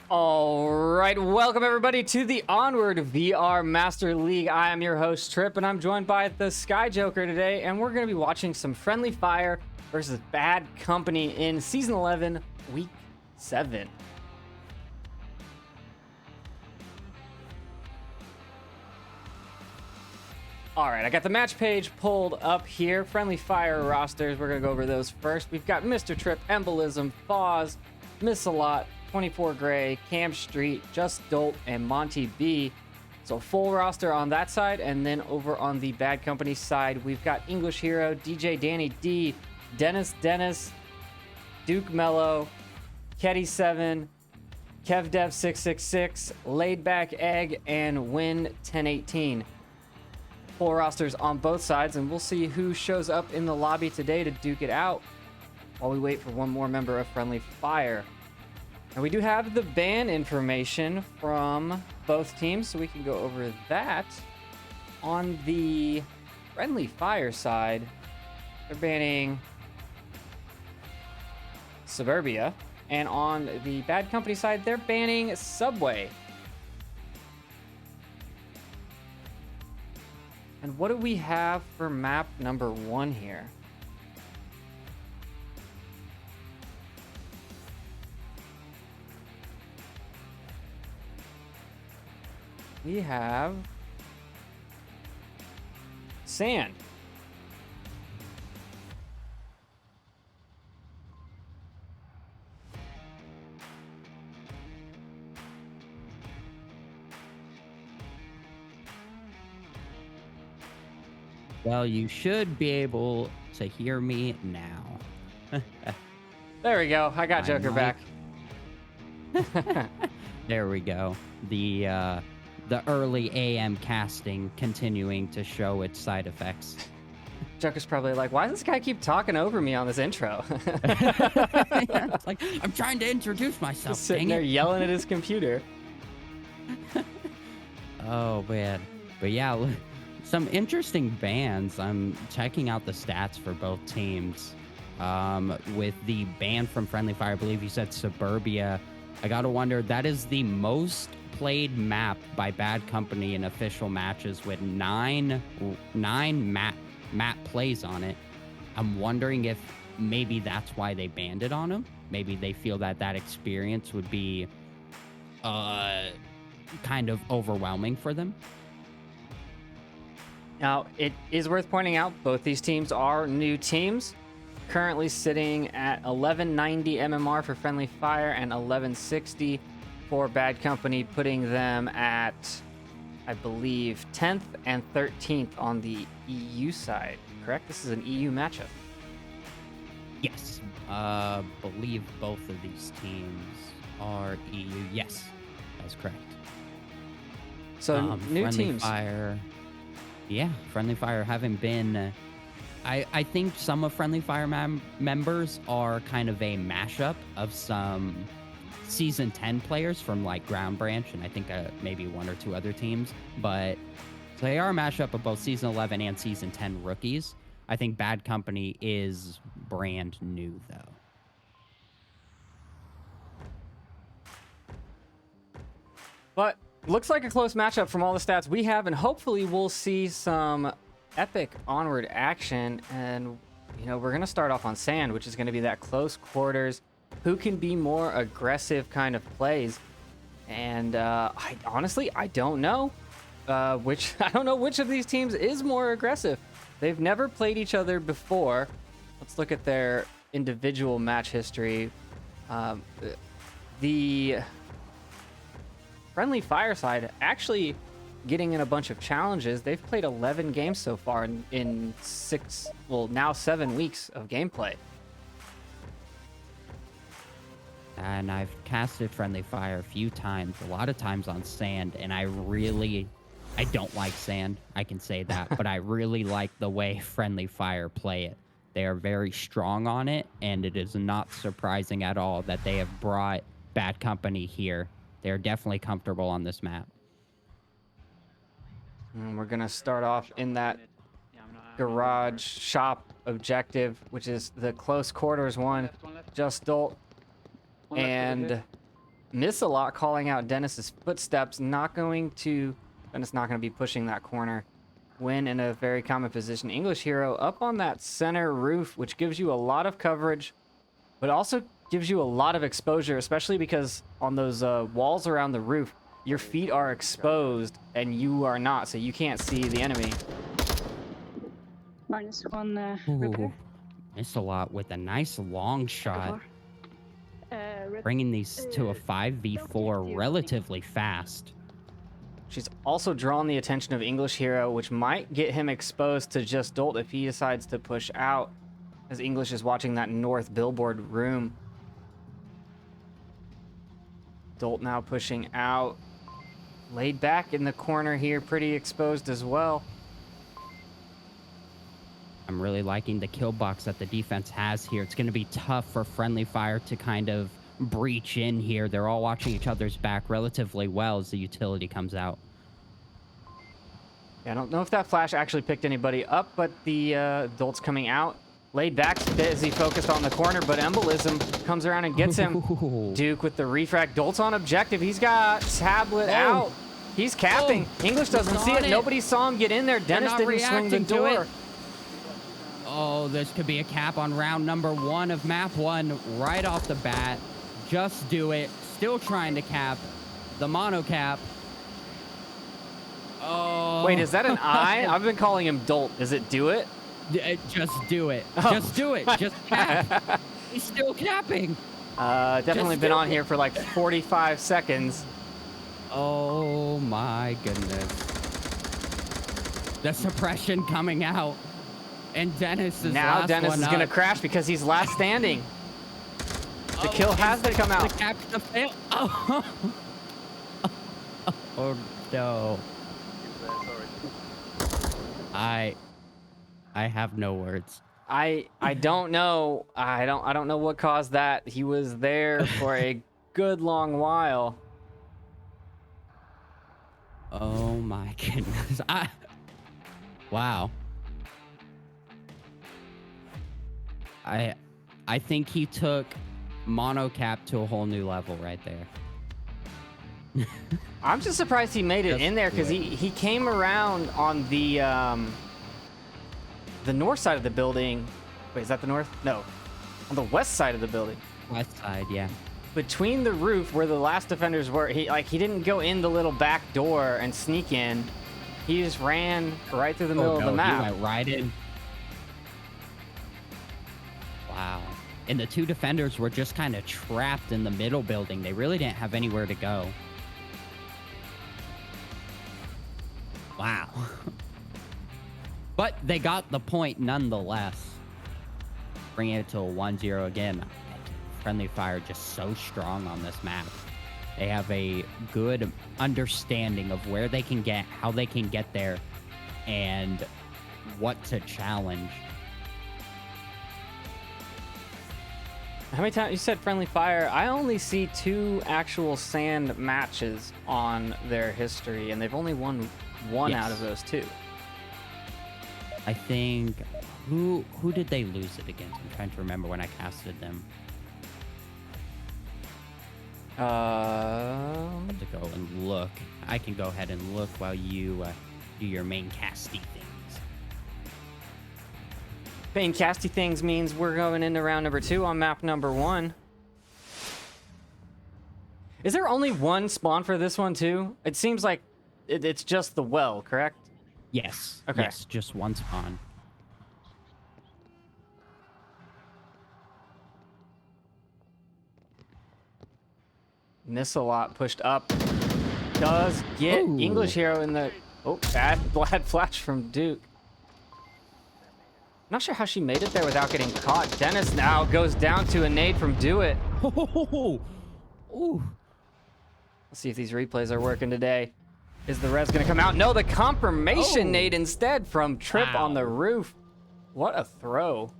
All right, welcome everybody to the Onward VR Master League. I am your host Trip, and I'm joined by TheSkyJoker today, and we're going to be watching some Friendly Fire versus Bad Company in Season 11, Week 7. All right, I got the match page pulled up here. Friendly Fire rosters, we're going to go over those first. We've got Mr. Trip, Embolism, Foz, Miss-a-Lot, 24 Gray, Cam Street, Just Dolt, and Monty B. So full roster on that side. And then over on the Bad Company side, we've got English Hero, DJ Danny D, Dennis, Duke Mello, Ketty7, KevDev666, Laidback Egg, and Win 1018. Full rosters on both sides, and we'll see who shows up in the lobby today to duke it out while we wait for one more member of Friendly Fire. And we do have the ban information from both teams, so we can go over that. On the Friendly Fire side, they're banning Suburbia, and on the Bad Company side, they're banning Subway. And what do we have for map number 1 here? We have sand. Well, you should be able to hear me now. There we go. I got Joker back. There we go. The early AM casting continuing to show its side effects. Joker's probably like, why does this guy keep talking over me on this intro? It's like, I'm trying to introduce myself. Just sitting there yelling at his computer. Oh, man. But yeah, some interesting bans. I'm checking out the stats for both teams. With the ban from Friendly Fire, I believe you said Suburbia. I gotta wonder, that is the most played map by Bad Company in official matches with nine map plays on it. I'm wondering if maybe that's why they banned it on them. Maybe they feel that experience would be kind of overwhelming for them. Now, it is worth pointing out both these teams are new teams. Currently sitting at 1190 MMR for Friendly Fire and 1160 for Bad Company, putting them at, I believe, 10th and 13th on the EU side. Correct? This is an EU matchup. Yes. Believe both of these teams are EU. Yes, that's correct. So new Friendly teams. Fire. Yeah, Friendly Fire haven't been. I think some of Friendly Fire members are kind of a mashup of some Season 10 players from like Ground Branch and I think maybe one or two other teams. But so they are a mashup of both Season 11 and Season 10 rookies. I think Bad Company is brand new, though. But looks like a close matchup from all the stats we have, and hopefully we'll see some epic Onward action. And, you know, we're going to start off on sand, which is going to be that close quarters. Who can be more aggressive kind of plays? And I honestly don't know which of these teams is more aggressive. They've never played each other before. Let's look at their individual match history. The Friendly Fire side actually getting in a bunch of challenges. They've played 11 games so far in now 7 weeks of gameplay. And I've casted Friendly Fire a few times, a lot of times on sand, and I don't like sand, I can say that, but I really like the way Friendly Fire play it. They are very strong on it, and it is not surprising at all that they have brought Bad Company here. They're definitely comfortable on this map. And we're going to start off in that garage shop objective, which is the close quarters one. Just Dolt and Miss a lot calling out Dennis's footsteps. Dennis not going to be pushing that corner. Win in a very common position. English Hero up on that center roof, which gives you a lot of coverage, but also gives you a lot of exposure, especially because on those walls around the roof, your feet are exposed and you are not, so you can't see the enemy. -1 Ooh, repair. missed a lot with a nice long shot, Red bringing these to a 5v4 relatively fast. She's also drawn the attention of English Hero, which might get him exposed to just Dolt if he decides to push out, as English is watching that north billboard room. Dolt now pushing out. Laid back in the corner here, pretty exposed as well. I'm really liking the kill box that the defense has here. It's going to be tough for Friendly Fire to kind of breach in here. They're all watching each other's back relatively well as the utility comes out. Yeah, I don't know if that flash actually picked anybody up, but the Dolt's coming out. Laid back, busy focused on the corner, but Embolism comes around and gets him. Duke with the refract. Dolt's on objective. He's got Tablet out. He's capping. English doesn't see it. Nobody saw him get in there. Dennis didn't swing the door. Oh, this could be a cap on round number 1 of map 1 right off the bat. Just do it. Still trying to cap the mono cap. Oh. Wait, is that an I? I've been calling him Dolt. Is it do it? Just do it. Oh. Just do it. Just cap. He's still capping. Definitely been on here for like 45 seconds. Oh my goodness. The suppression coming out. And Dennis is Now last Dennis one is up. going to crash because he's last standing. The kill has to come out. The cap to fail. Oh. Oh no. I have no words. I don't know. I don't know what caused that. He was there for a good long while. Oh my goodness. Wow. I think he took monocap to a whole new level right there. I'm just surprised he made it Just in there because do it. he came around on the north side of the building. Wait, is that the north? No, on the west side of the building. West side, yeah. Between the roof where the last defenders were, he didn't go in the little back door and sneak in. He just ran right through the middle of the map. He went right in. Wow. And the two defenders were just kind of trapped in the middle building. They really didn't have anywhere to go. Wow. But they got the point nonetheless. Bringing it to a 1-0 again. Friendly Fire just so strong on this map. They have a good understanding of where they can get, how they can get there, and what to challenge. How many times you said Friendly Fire? I only see 2 actual sand matches on their history, and they've only won one Yes. out of those 2. I think who did they lose it against? I'm trying to remember when I casted them. I have to go and look. I can go ahead and look while you do your main casty things. Main casty things means we're going into round number 2 on map number 1. Is there only one spawn for this one too? It seems like it's just the well, correct? Yes. Okay. Yes, just one spawn. Miss a lot pushed up. Does get Ooh. English Hero in the... Oh, bad flash from Duke. Not sure how she made it there without getting caught. Dennis now goes down to a nade from Do It. Ooh. Let's see if these replays are working today. Is the res going to come out? No, the confirmation nade instead from Trip on the roof. What a throw.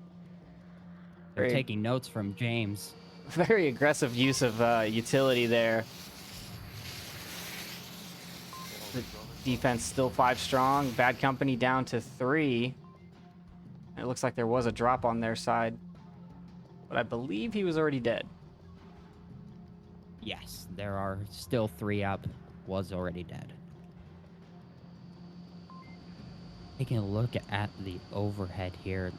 They're taking notes from James. Very aggressive use of utility there. The defense still 5 strong. Bad Company down to 3. It looks like there was a drop on their side, but I believe he was already dead. Yes, there are still 3 up. Was already dead. Taking a look at the overhead here.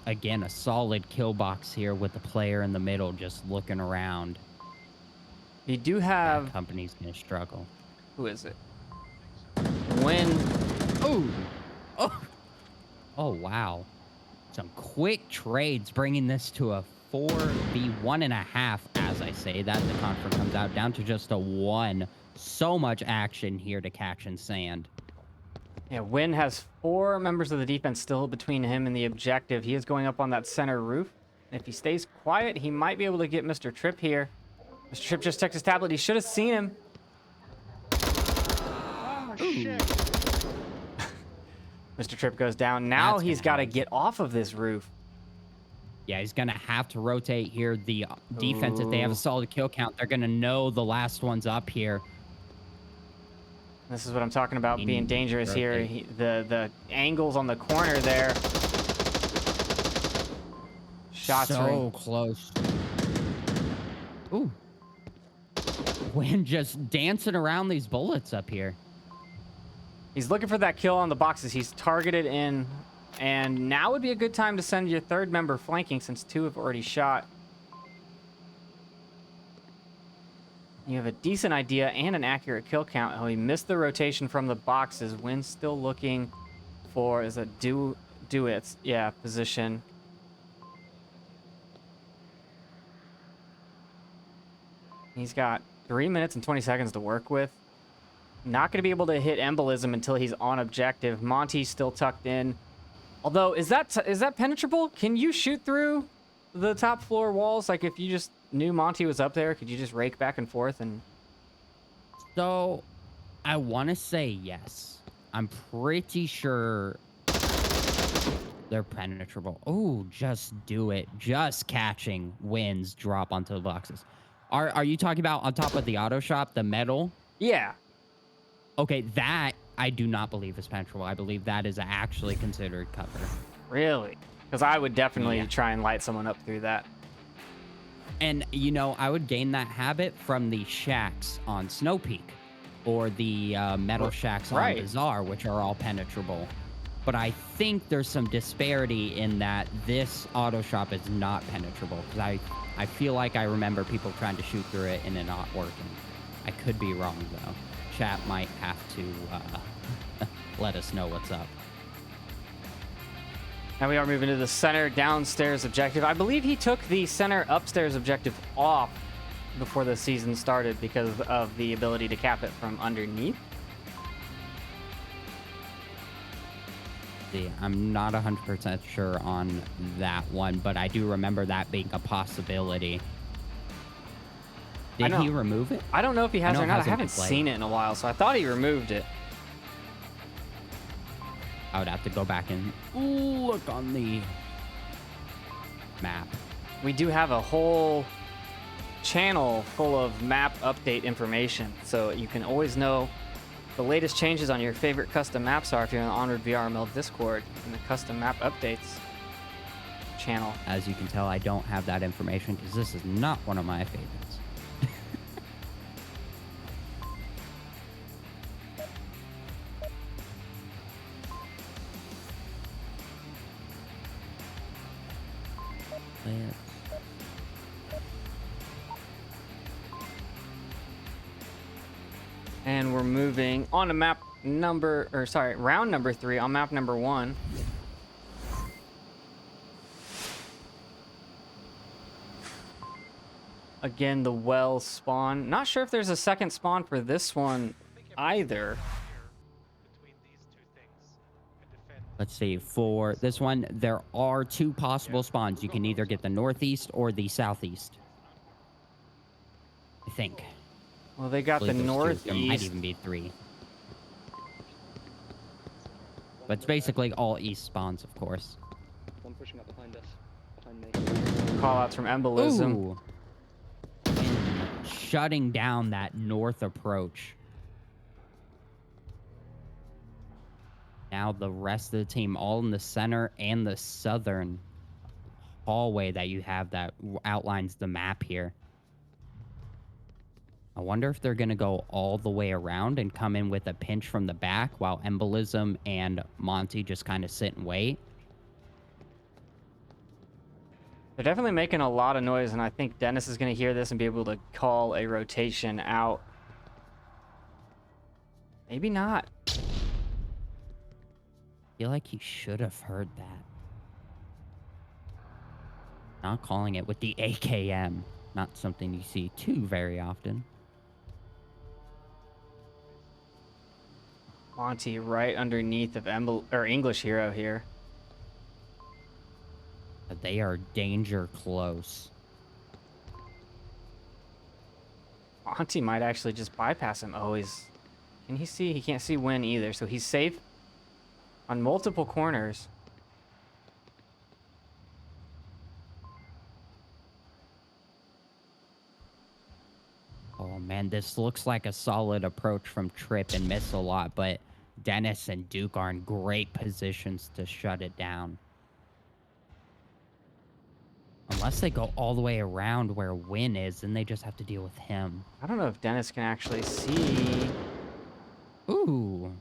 Again, a solid kill box here with the player in the middle just looking around. You do That have... company's going to struggle. Who is it? When... Oh! Oh! Oh, wow. Some quick trades bringing this to a 4v1.5, as I say that. The confirm comes out down to just a 1. So much action here to catch in sand. Yeah, Wynn has 4 members of the defense still between him and the objective. He is going up on that center roof. If he stays quiet, he might be able to get Mr. Tripp here. Mr. Tripp just checked his tablet. He should have seen him. Oh, shit. Mr. Tripp goes down. Now That's he's gonna got to help. get off of this roof. Yeah, he's going to have to rotate here. The defense, if they have a solid kill count, they're going to know the last one's up here. This is what I'm talking about They being need to dangerous here. rotate. The angles on the corner there. Shots so ring. close. Ooh. Wynn just dancing around these bullets up here. He's looking for that kill on the boxes. He's targeted in. And now would be a good time to send your 3rd member flanking since 2 have already shot. You have a decent idea and an accurate kill count. Oh, he missed the rotation from the boxes. Wynn's still looking for is a do it, yeah, position. He's got 3 minutes and 20 seconds to work with. Not going to be able to hit embolism until he's on objective. Monty's still tucked in. Although, is that penetrable? Can you shoot through the top floor walls? Like, if you just knew Monty was up there, could you just rake back and forth and... So, I want to say yes. I'm pretty sure they're penetrable. Oh, just do it. Just catching Wynn's drop onto the boxes. Are you talking about on top of the auto shop, the metal? Yeah. Okay, that I do not believe is penetrable. I believe that is actually considered cover. Really? Because I would definitely Yeah. try and light someone up through that. And, you know, I would gain that habit from the shacks on Snow Peak or the metal shacks on Right. Bazaar, which are all penetrable. But I think there's some disparity in that this auto shop is not penetrable. Because I feel like I remember people trying to shoot through it and it not working. I could be wrong, though. Chat might have to let us know what's up. Now we are moving to the center downstairs objective. I believe he took the center upstairs objective off before the season started because of the ability to cap it from underneath. See, I'm not 100% sure on that one, but I do remember that being a possibility. Did he remove it? I don't know if he has know or it not. I hasn't haven't been played. seen it in a while, so I thought he removed it. I would have to go back and look on the map. We do have a whole channel full of map update information, so you can always know the latest changes on your favorite custom maps are if you're in the Onward VRML Discord in the custom map updates channel. As you can tell, I don't have that information because this is not one of my favorites. And we're moving on to round number 3 on map number 1. Again, the well spawn. Not sure if there's a second spawn for this one either. Let's see, for this one, there are 2 possible spawns. You can either get the northeast or the southeast. I think. Well, they got the Believe there's 2. There might northeast. even be 3. But it's basically all east spawns, of course. One pushing up behind us. Behind me. Call outs from embolism. Ooh. And shutting down that north approach. Now the rest of the team all in the center and the southern hallway that you have that outlines the map here. I wonder if they're going to go all the way around and come in with a pinch from the back while Embolism and Monty just kind of sit and wait. They're definitely making a lot of noise, and I think Dennis is going to hear this and be able to call a rotation out. Maybe not. I feel like he should have heard that. Not calling it with the AKM. Not something you see too very often. Monty right underneath of English Hero here. They are danger close. Monty might actually just bypass him. Oh, can he see? He can't see Win either, so he's safe on multiple corners. Oh man, this looks like a solid approach from Trip and Miss a lot, but Dennis and Duke are in great positions to shut it down. Unless they go all the way around where Win is, then they just have to deal with him. I don't know if Dennis can actually see. Ooh,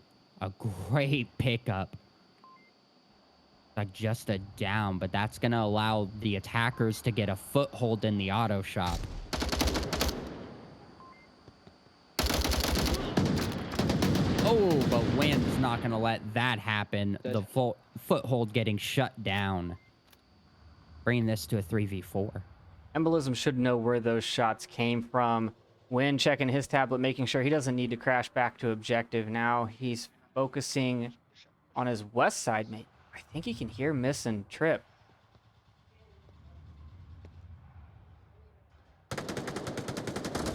a great pickup. Like just a down, but that's going to allow the attackers to get a foothold in the auto shop. Oh, but Win's not going to let that happen. The foothold getting shut down. Bringing this to a 3v4. Embolism should know where those shots came from. Win checking his tablet, making sure he doesn't need to crash back to objective. Now he's focusing on his west side, mate. I think he can hear Miss and Trip.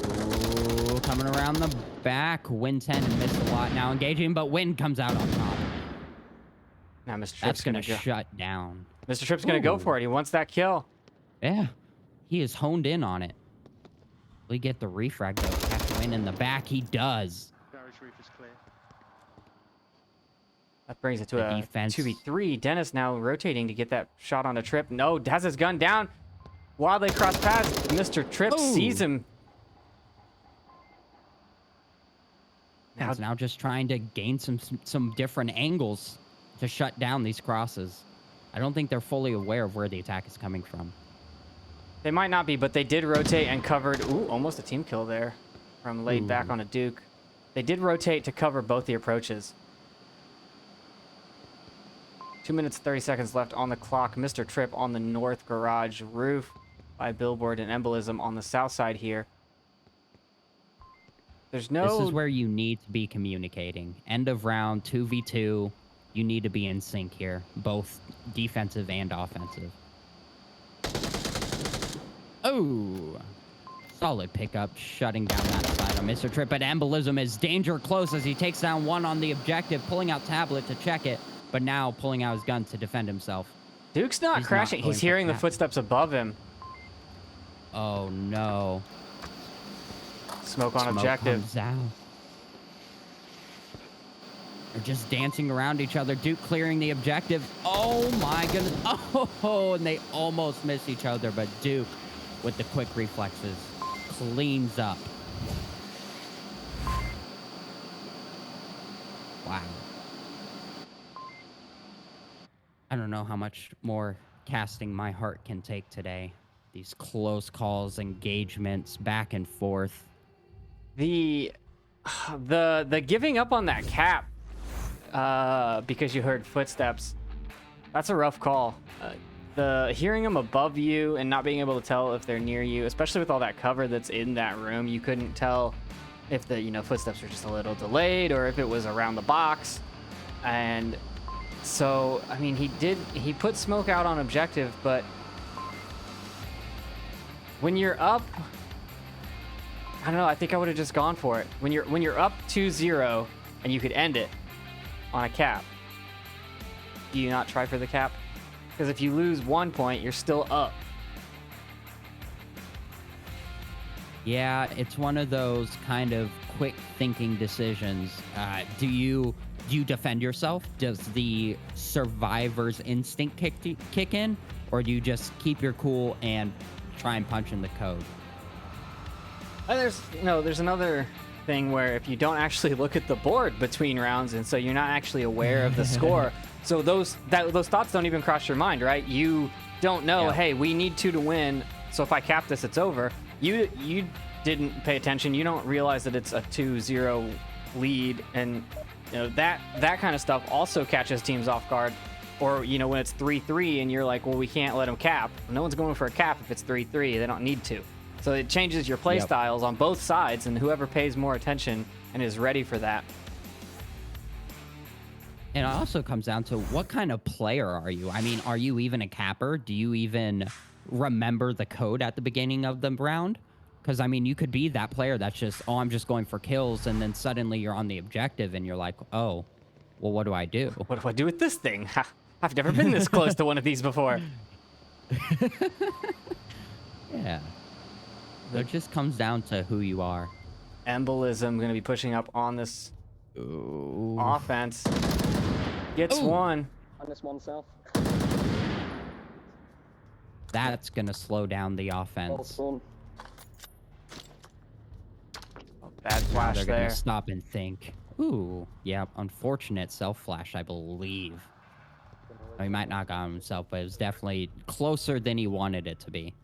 Ooh, coming around the back. Win 10 and Miss a lot now engaging, but Win comes out on top. Now Mr. Trip's That's going gonna to shut down. Mr. Trip's gonna go for it. He wants that kill. Yeah, he is honed in on it. Will he get the refrag though? Catch Win in the back. He does. Garage roof is clear. That brings it to The a defense. 2v3. Dennis now rotating to get that shot on a Trip. No, has his gun down. While they cross paths, Mr. Trip Ooh. sees him. He's now just trying to gain some different angles to shut down these crosses. I don't think they're fully aware of where the attack is coming from. They might not be, but they did rotate and covered. Ooh, almost a team kill there from laid back on a Duke. They did rotate to cover both the approaches. 2 minutes, 30 seconds left on the clock. Mr. Trip on the north garage roof by Billboard and Embolism on the south side here. There's no... This is where you need to be communicating. End of round, 2v2. You need to be in sync here, both defensive and offensive. Oh, solid pickup, shutting down that side on Mr. Trip. But Embolism is danger close as he takes down one on the objective, pulling out tablet to check it, but now pulling out his gun to defend himself. Duke's not crashing. He's hearing the footsteps above him. Oh, no. Smoke on Smoke objective. comes out. They're just dancing around each other. Duke clearing the objective. Oh, my goodness. Oh, and they almost miss each other, but Duke, with the quick reflexes, cleans up. Wow. I don't know how much more casting my heart can take today. These close calls, engagements, back and forth. The giving up on that cap because you heard footsteps, that's a rough call. The hearing them above you and not being able to tell if they're near you, especially with all that cover that's in that room, you couldn't tell if the footsteps were just a little delayed or if it was around the box. And so, I mean, he put smoke out on objective, but when you're up, I don't know, I think I would have just gone for it. When you're up 2-0 and you could end it on a cap, do you not try for the cap? Because if you lose 1 point, you're still up. Yeah, it's one of those kind of quick thinking decisions. Do you defend yourself? Does the survivor's instinct kick in? Or do you just keep your cool and try and punch in the code? And there's another thing where if you don't actually look at the board between rounds, and so you're not actually aware of the score, so those thoughts don't even cross your mind, right? You don't know, Yeah. hey, we need 2 to win, so if I cap this, it's over. You didn't pay attention. You don't realize that it's a 2-0 lead, and that kind of stuff also catches teams off guard. Or when it's 3-3 and you're like, well, we can't let them cap. No one's going for a cap if it's 3-3. They don't need to. So it changes your play styles on both sides, and whoever pays more attention and is ready for that. And it also comes down to what kind of player are you? I mean, are you even a capper? Do you even remember the code at the beginning of the round? Because, I mean, you could be that player that's just, I'm just going for kills, and then suddenly you're on the objective, and you're like, oh, well, what do I do? What do I do with this thing? I've never been this close to one of these before. Yeah. So it just comes down to who you are. Embolism going to be pushing up on this Ooh. offense. Gets Ooh. one. Minus 1 south. That's going to slow down the Well offense. spawn. Bad Now flash they're going there. to stop and think. Ooh, yeah, unfortunate self-flash, I believe. He might not got himself, but it was definitely closer than he wanted it to be.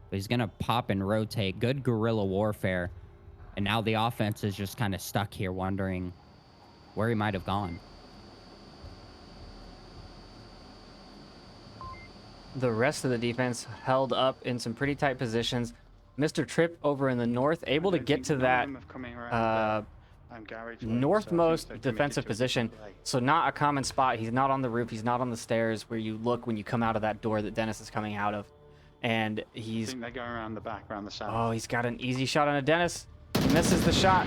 But he's going to pop and rotate. Good guerrilla warfare. And now the offense is just kind of stuck here wondering where he might have gone. The rest of the defense held up in some pretty tight positions. Mr. Tripp over in the north, able to get to that northmost defensive position. So not a common spot. He's not on the roof. He's not on the stairs where you look when you come out of that door that Dennis is coming out of. And I he's... think they're going around the back, around the south. Oh, he's got an easy shot on a Dennis. He misses the shot.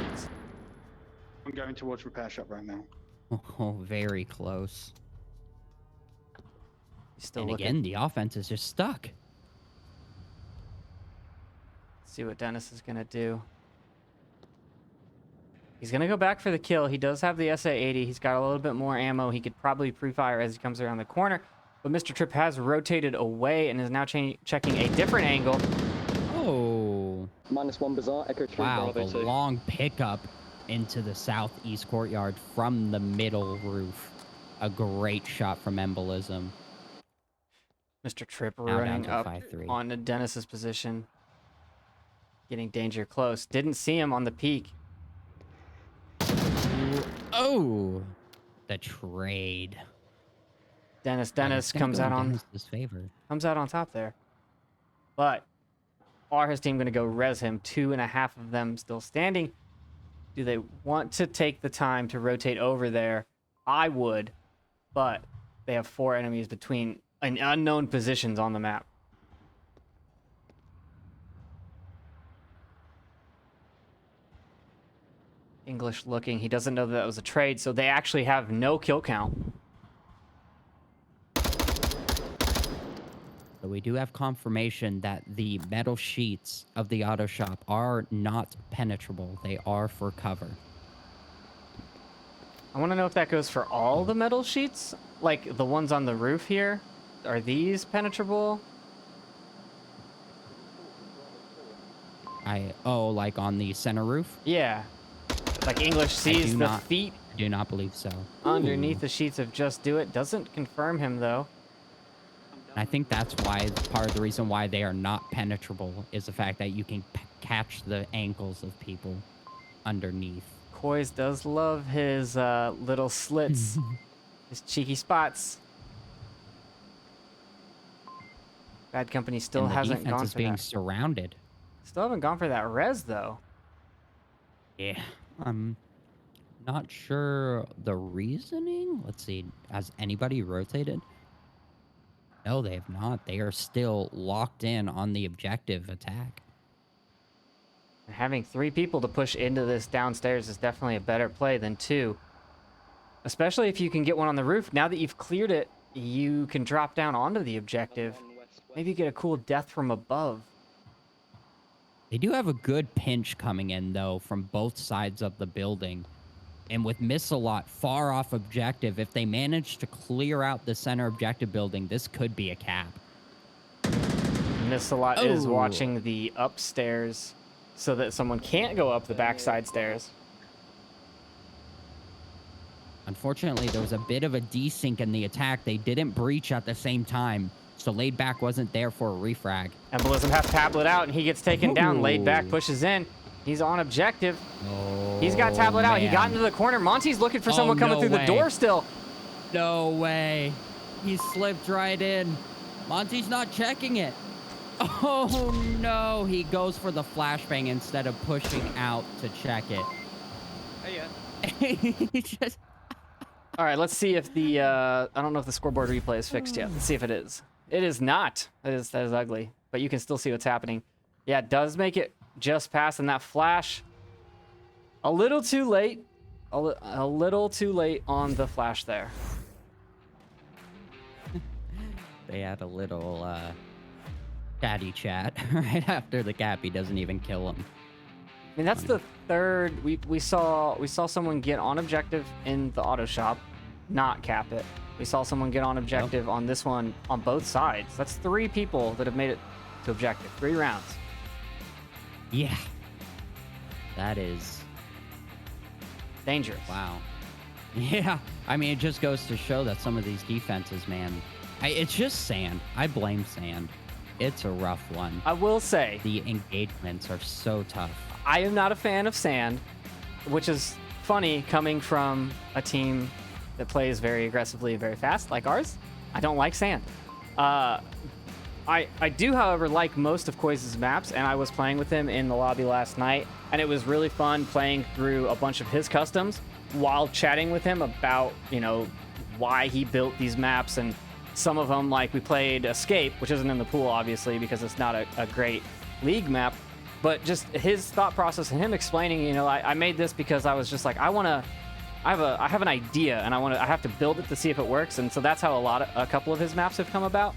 I'm going towards repair shop right now. Oh, very close. He's still And looking. again, the offense is just stuck. See what Dennis is going to do. He's going to go back for the kill. He does have the SA-80. He's got a little bit more ammo. He could probably pre-fire as he comes around the corner. But Mr. Tripp has rotated away and is now checking a different angle. Oh. Minus 1 Bazaar, Echo 3, Wow, Bravo the 2. long pickup into the southeast courtyard from the middle roof. A great shot from Embolism. Mr. Tripp Now down running to up 5-3. onto Dennis's position. Getting danger close. Didn't see him on the peak. Oh, the trade. Dennis It's gonna comes go out in on Dennis's favor. top there. But are his team going to go res him? 2.5 of them still standing. Do they want to take the time to rotate over there? I would, but they have 4 enemies between unknown positions on the map. English looking. He doesn't know that was a trade, so they actually have no kill count. So we do have confirmation that the metal sheets of the auto shop are not penetrable. They are for cover. I want to know if that goes for all the metal sheets, like the ones on the roof here. Are these penetrable? Like on the center roof? Yeah. Like English sees do the not- feet I do not believe so. underneath Ooh. the sheets of Just Do It. Doesn't confirm him, though. I think that's why part of the reason why they are not penetrable is the fact that you can catch the ankles of people underneath. Koiz does love his little slits, his cheeky spots. Bad Company still And the hasn't defense gone is for being that. surrounded. Still haven't gone for that res, though. Yeah, I'm not sure the reasoning. Let's see. Has anybody rotated? No, they have not. They are still locked in on the objective attack. And having 3 people to push into this downstairs is definitely a better play than 2. Especially if you can get one on the roof. Now that you've cleared it, you can drop down onto the objective. Another one west, west. Maybe get a cool death from above. They do have a good pinch coming in, though, from both sides of the building. And with Missalot far off objective, if they manage to clear out the center objective building, this could be a cap. Missalot is Oh. watching the upstairs so that someone can't go up the backside stairs. Unfortunately, there was a bit of a desync in the attack. They didn't breach at the same time, so Laid Back wasn't there for a refrag. Embolism has Tablet out, and he gets taken down. Laid Back pushes in. He's on objective. Oh, He's got Tablet out. He got into the corner. Monty's looking for someone coming through the door still. No way. He slipped right in. Monty's not checking it. Oh, no. He goes for the flashbang instead of pushing out to check it. Hey, yeah. He just... All right, let's see if the I don't know if the scoreboard replay is fixed yet. Let's see if it is. It is not. That is ugly, but you can still see what's happening. Yeah, it does make it just past, and that flash a little too late. A little too late on the flash there. They had a little chatty chat right after the cap. He doesn't even kill him. I mean, that's the third we saw someone get on objective in the auto shop, not cap it. We saw someone get on objective on this one on both sides. That's 3 people that have made it to objective. 3 rounds. Yeah. That is Dangerous. wow. Yeah. I mean, it just goes to show that some of these defenses, man, it's just sand. I blame sand. It's a rough one. I will say, The engagements are so tough. I am not a fan of sand, which is funny coming from a team that plays very aggressively, very fast, like ours. I don't like sand. I do, however, like most of Koi's maps, and I was playing with him in the lobby last night, and it was really fun playing through a bunch of his customs while chatting with him about, you know, why he built these maps. And some of them, like we played Escape, which isn't in the pool, obviously, because it's not a great league map. But just his thought process and him explaining, you know, I made this because I was just like, I have an idea, and I have to build it to see if it works. And so that's how a couple of his maps have come about.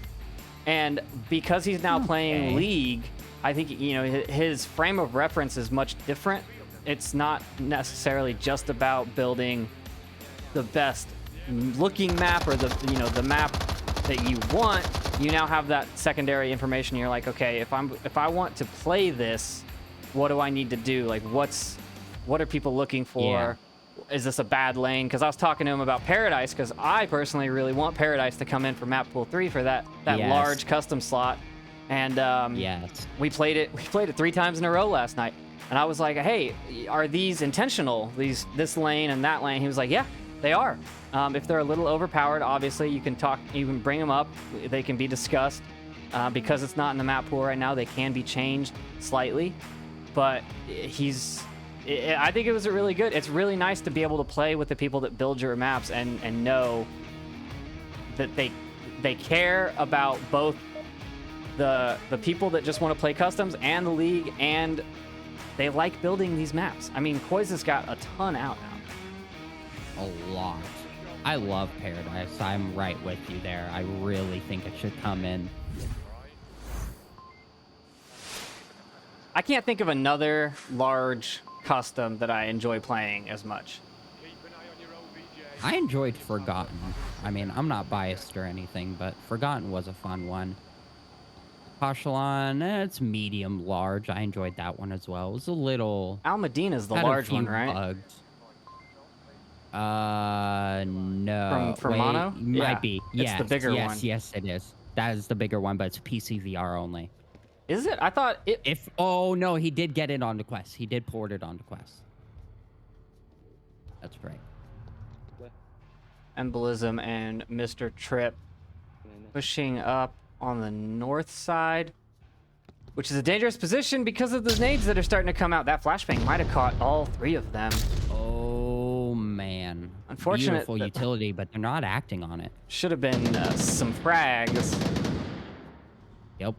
And because he's now playing League, I think, you know, his frame of reference is much different. It's not necessarily just about building the best looking map or the map that you want. You now have that secondary information. You're like, okay, if I want to play this, what do I need to do? Like, what are people looking for? Yeah. Is this a bad lane? Because I was talking to him about Paradise, because I personally really want Paradise to come in for map pool 3 for that Yes. large custom slot. And Yes. we played it 3 times in a row last night. And I was like, hey, are these intentional? This lane and that lane? He was like, yeah, they are. If they're a little overpowered, obviously you can bring them up. They can be discussed. Because it's not in the map pool right now, they can be changed slightly. But I think it was really good. It's really nice to be able to play with the people that build your maps and know that they care about both the people that just want to play customs and the league, and they like building these maps. I mean, Koi's has got a ton out now. A lot. I love Paradise. I'm right with you there. I really think it should come in. I can't think of another large custom that I enjoy playing as much. I enjoyed Forgotten. I mean, I'm not biased or anything, but Forgotten was a fun one. Pashalon, it's medium large. I enjoyed that one as well. It was a little... Al Medina's the had a large few one, right? bugs. No. From Wait, Mono? Might Yeah, be. it's Yes, the bigger yes, one. Yes, it is. That is the bigger one, but it's PC VR only. Is it? I thought it... Oh, no, he did get it onto Quest. He did port it onto Quest. That's right. Embolism and Mr. Trip pushing up on the north side, which is a dangerous position because of the nades that are starting to come out. That flashbang might have caught all 3 of them. Oh, man. Unfortunate Beautiful utility, but they're not acting on it. Should have been some frags. Yep.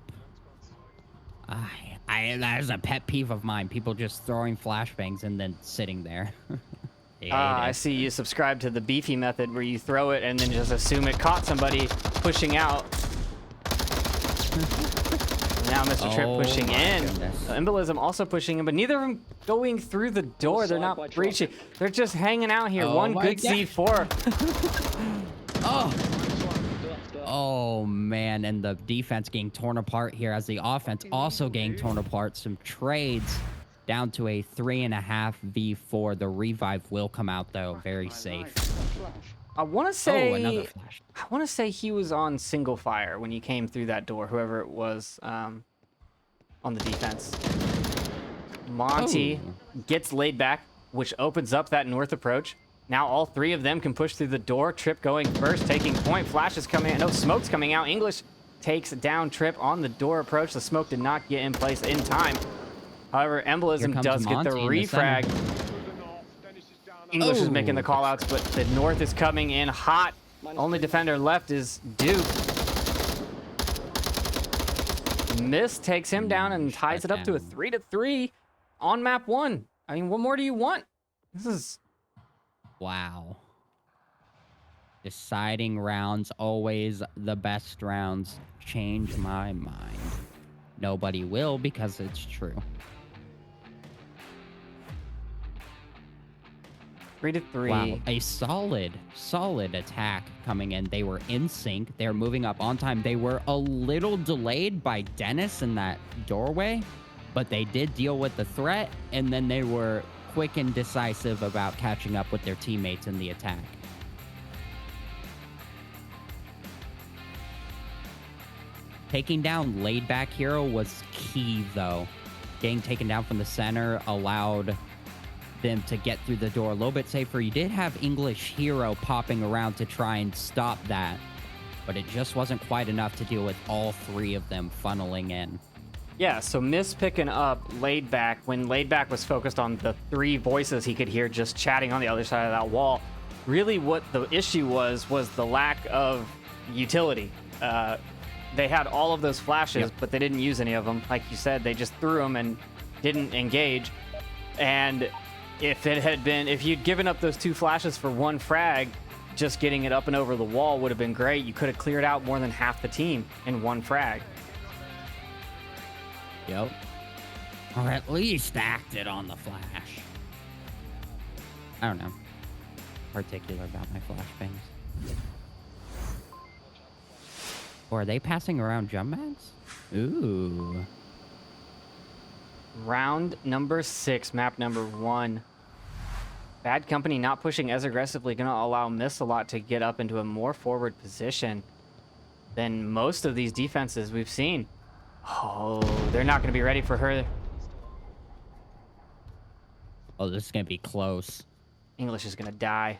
That is a pet peeve of mine. People just throwing flashbangs and then sitting there. I see you subscribe to the beefy method where you throw it and then just assume it caught somebody pushing out. Now Mr. Trip pushing in. Embolism also pushing in, but neither of them going through the door. They're not breaching. They're just hanging out here. One good C4. Oh, man. And the defense getting torn apart here as the offense also getting torn apart. Some trades. down to a 3.5 v4. The revive will come out though, very safe. I want to Oh, another say, flash. I want to say he was on single fire when he came through that door. Whoever it was on the defense. Monty gets laid back, which opens up that north approach. Now all three of them can push through the door. Trip going first, taking point. Flash is coming in. No, smoke's coming out. English takes down Trip on the door approach. The smoke did not get in place in time. However, Embolism comes does get the Monty in the refrag. English is making the call outs, but the north is coming in hot. Only defender left is Duke. Miss takes him down and ties it up to a 3-3 on map 1. I mean, what more do you want? This is... Wow. Deciding rounds, always the best rounds. Change my mind. Nobody will because it's true. 3-3. Wow, a solid attack coming in. They were in sync. They're moving up on time. They were a little delayed by Dennis in that doorway, but they did deal with the threat, and then they were quick and decisive about catching up with their teammates in the attack. Taking down laid back hero was key though. Getting taken down from the center allowed them to get through the door a little bit safer. You did have English hero popping around to try and stop that, but it just wasn't quite enough to deal with all three of them funneling in. Yeah, so Miss picking up laid back when laid back was focused on the three voices he could hear just chatting on the other side of that wall. Really what the issue was the lack of utility. They had all of those flashes, but they didn't use any of them. Like you said, they just threw them and didn't engage. And if you'd given up those 2 flashes for 1 frag, just getting it up and over the wall would have been great. You could have cleared out more than half the team in 1 frag. Yep. Or at least acted on the flash. I don't know. Particular about my flashbangs. Or are they passing around jump mags? Ooh. Round number 6, map number 1. Bad Company not pushing as aggressively, going to allow Miss a lot to get up into a more forward position than most of these defenses we've seen. Oh, they're not going to be ready for her. Oh, this is going to be close. English is going to die.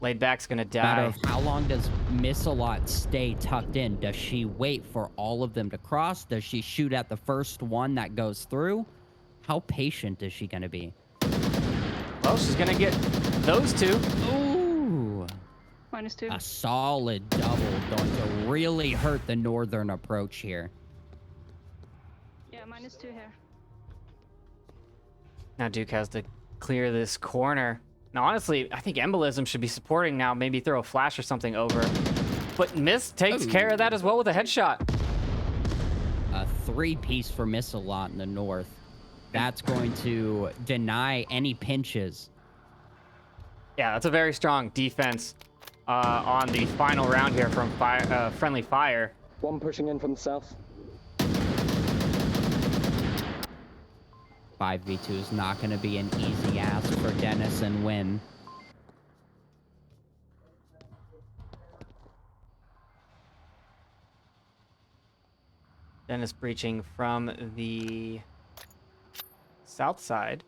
Laid back's going to Matter die. of how long does Miss-a-lot stay tucked in? Does she wait for all of them to cross? Does she shoot at the first one that goes through? How patient is she going to be? Well, she's going to get those 2. Ooh. -2. A solid double going to really hurt the northern approach here. Yeah, -2 here. Now Duke has to clear this corner. Now, honestly, I think Embolism should be supporting now. Maybe throw a flash or something over. But Miss takes care of that as well with a headshot. A 3-piece for Miss-a-lot in the north. That's going to deny any pinches. Yeah, that's a very strong defense on the final round here from FriendlyFire. 1 pushing in from the south. 5v2 is not going to be an easy ask for Dennis and Win. Dennis breaching from the south side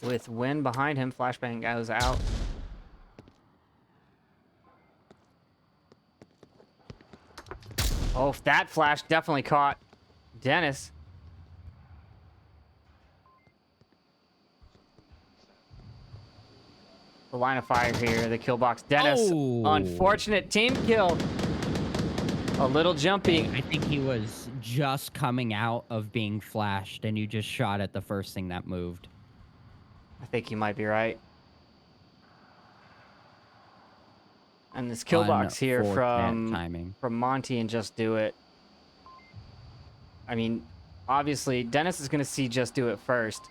with Win behind him. Flashbang goes out. Oh, that flash definitely caught Dennis. The line of fire here, the kill box. Dennis, unfortunate team kill. A little jumpy. I think he was just coming out of being flashed, and you just shot at the first thing that moved. I think you might be right. And this kill box here from Monty and Just Do It. I mean, obviously, Dennis is going to see Just Do It first,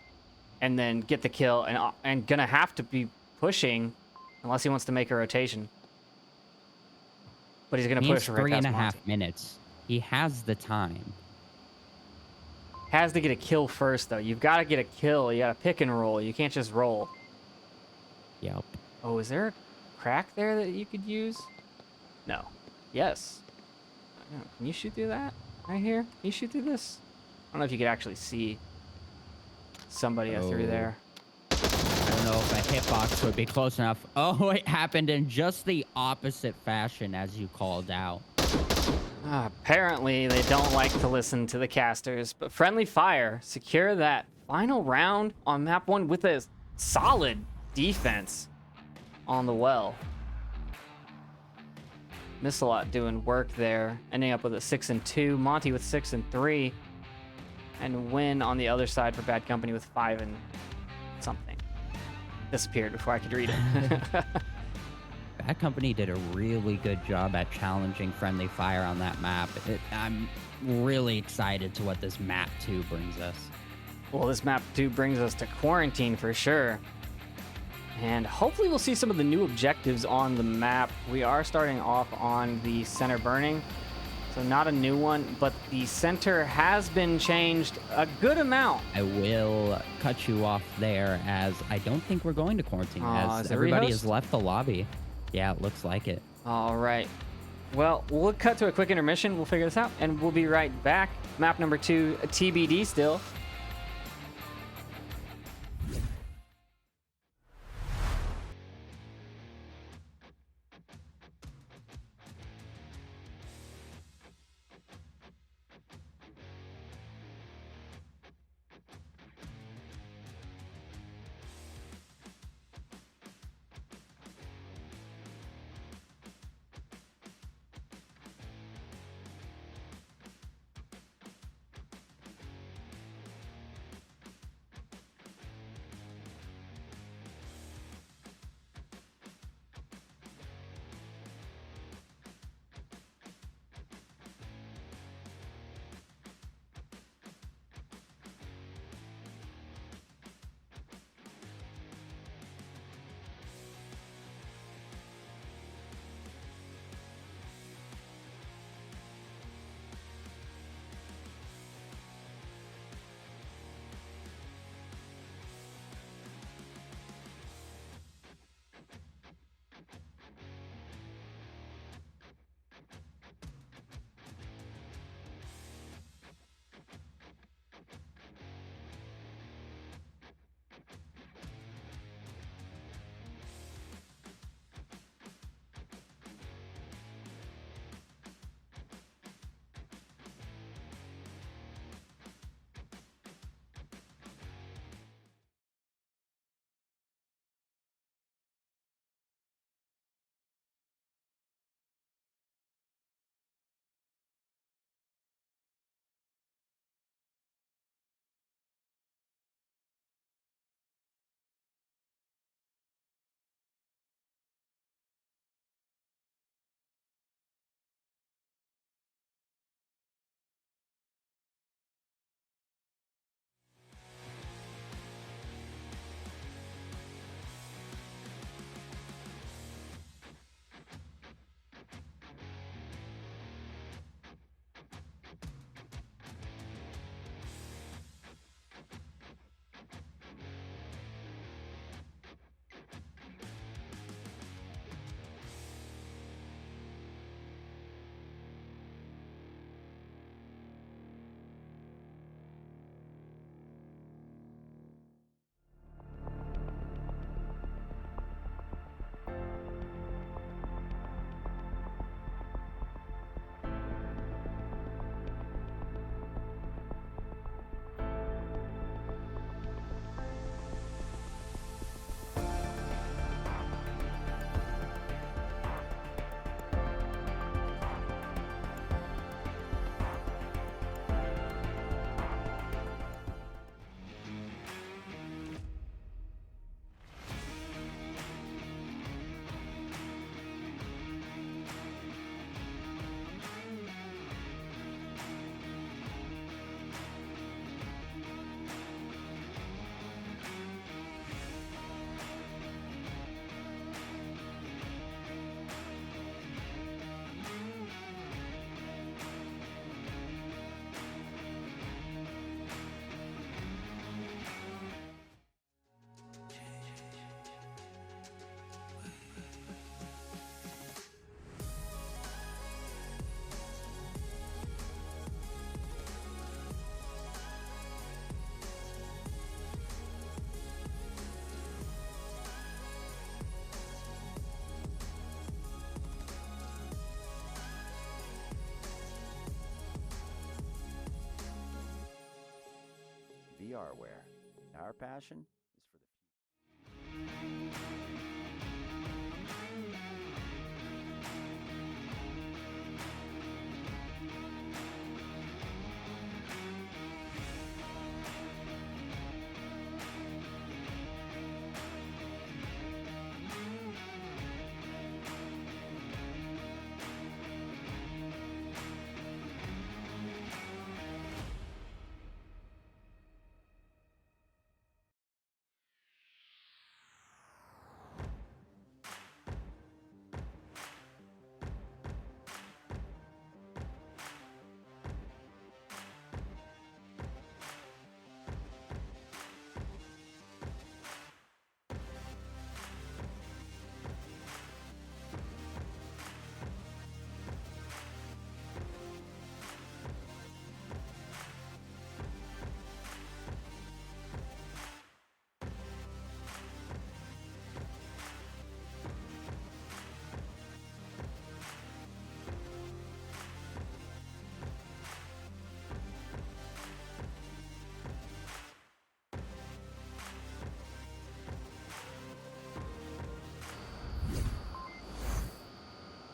and then get the kill, and going to have to be pushing unless he wants to make a rotation. But he's going to push right past 3.5 Monty. minutes. He has the time. has to get a kill first, though. You've got to get a kill. You got to pick and roll. You can't just roll. Yep. Oh, is there a crack there that you could use? No. Yes. Yeah, can you shoot through that? Right here? Can you shoot through this? I don't know if you could actually see somebody through Oh. there. I don't know if a hitbox would be close enough. Oh, it happened in just the opposite fashion as you called out. Apparently, they don't like to listen to the casters, but Friendly Fire secure that final round on map 1 with a solid defense on the well. Missalot doing work there, ending up with a 6-2. Monty with 6-3, and Win on the other side for Bad Company with 5 and something. Disappeared before I could read it. Bad Company did a really good job at challenging Friendly Fire on that map. I'm really excited to what this map 2 brings us. Well, this map 2 brings us to quarantine for sure. And hopefully we'll see some of the new objectives on the map. We are starting off on the center burning. So not a new one, but the center has been changed a good amount. I will cut you off there as I don't think we're going to quarantine Aw, as is it everybody rehost? has left the lobby. Yeah, it looks like it. All right. Well, we'll cut to a quick intermission. We'll figure this out, and we'll be right back. Map number 2, TBD still. are aware. Our passion is for the future.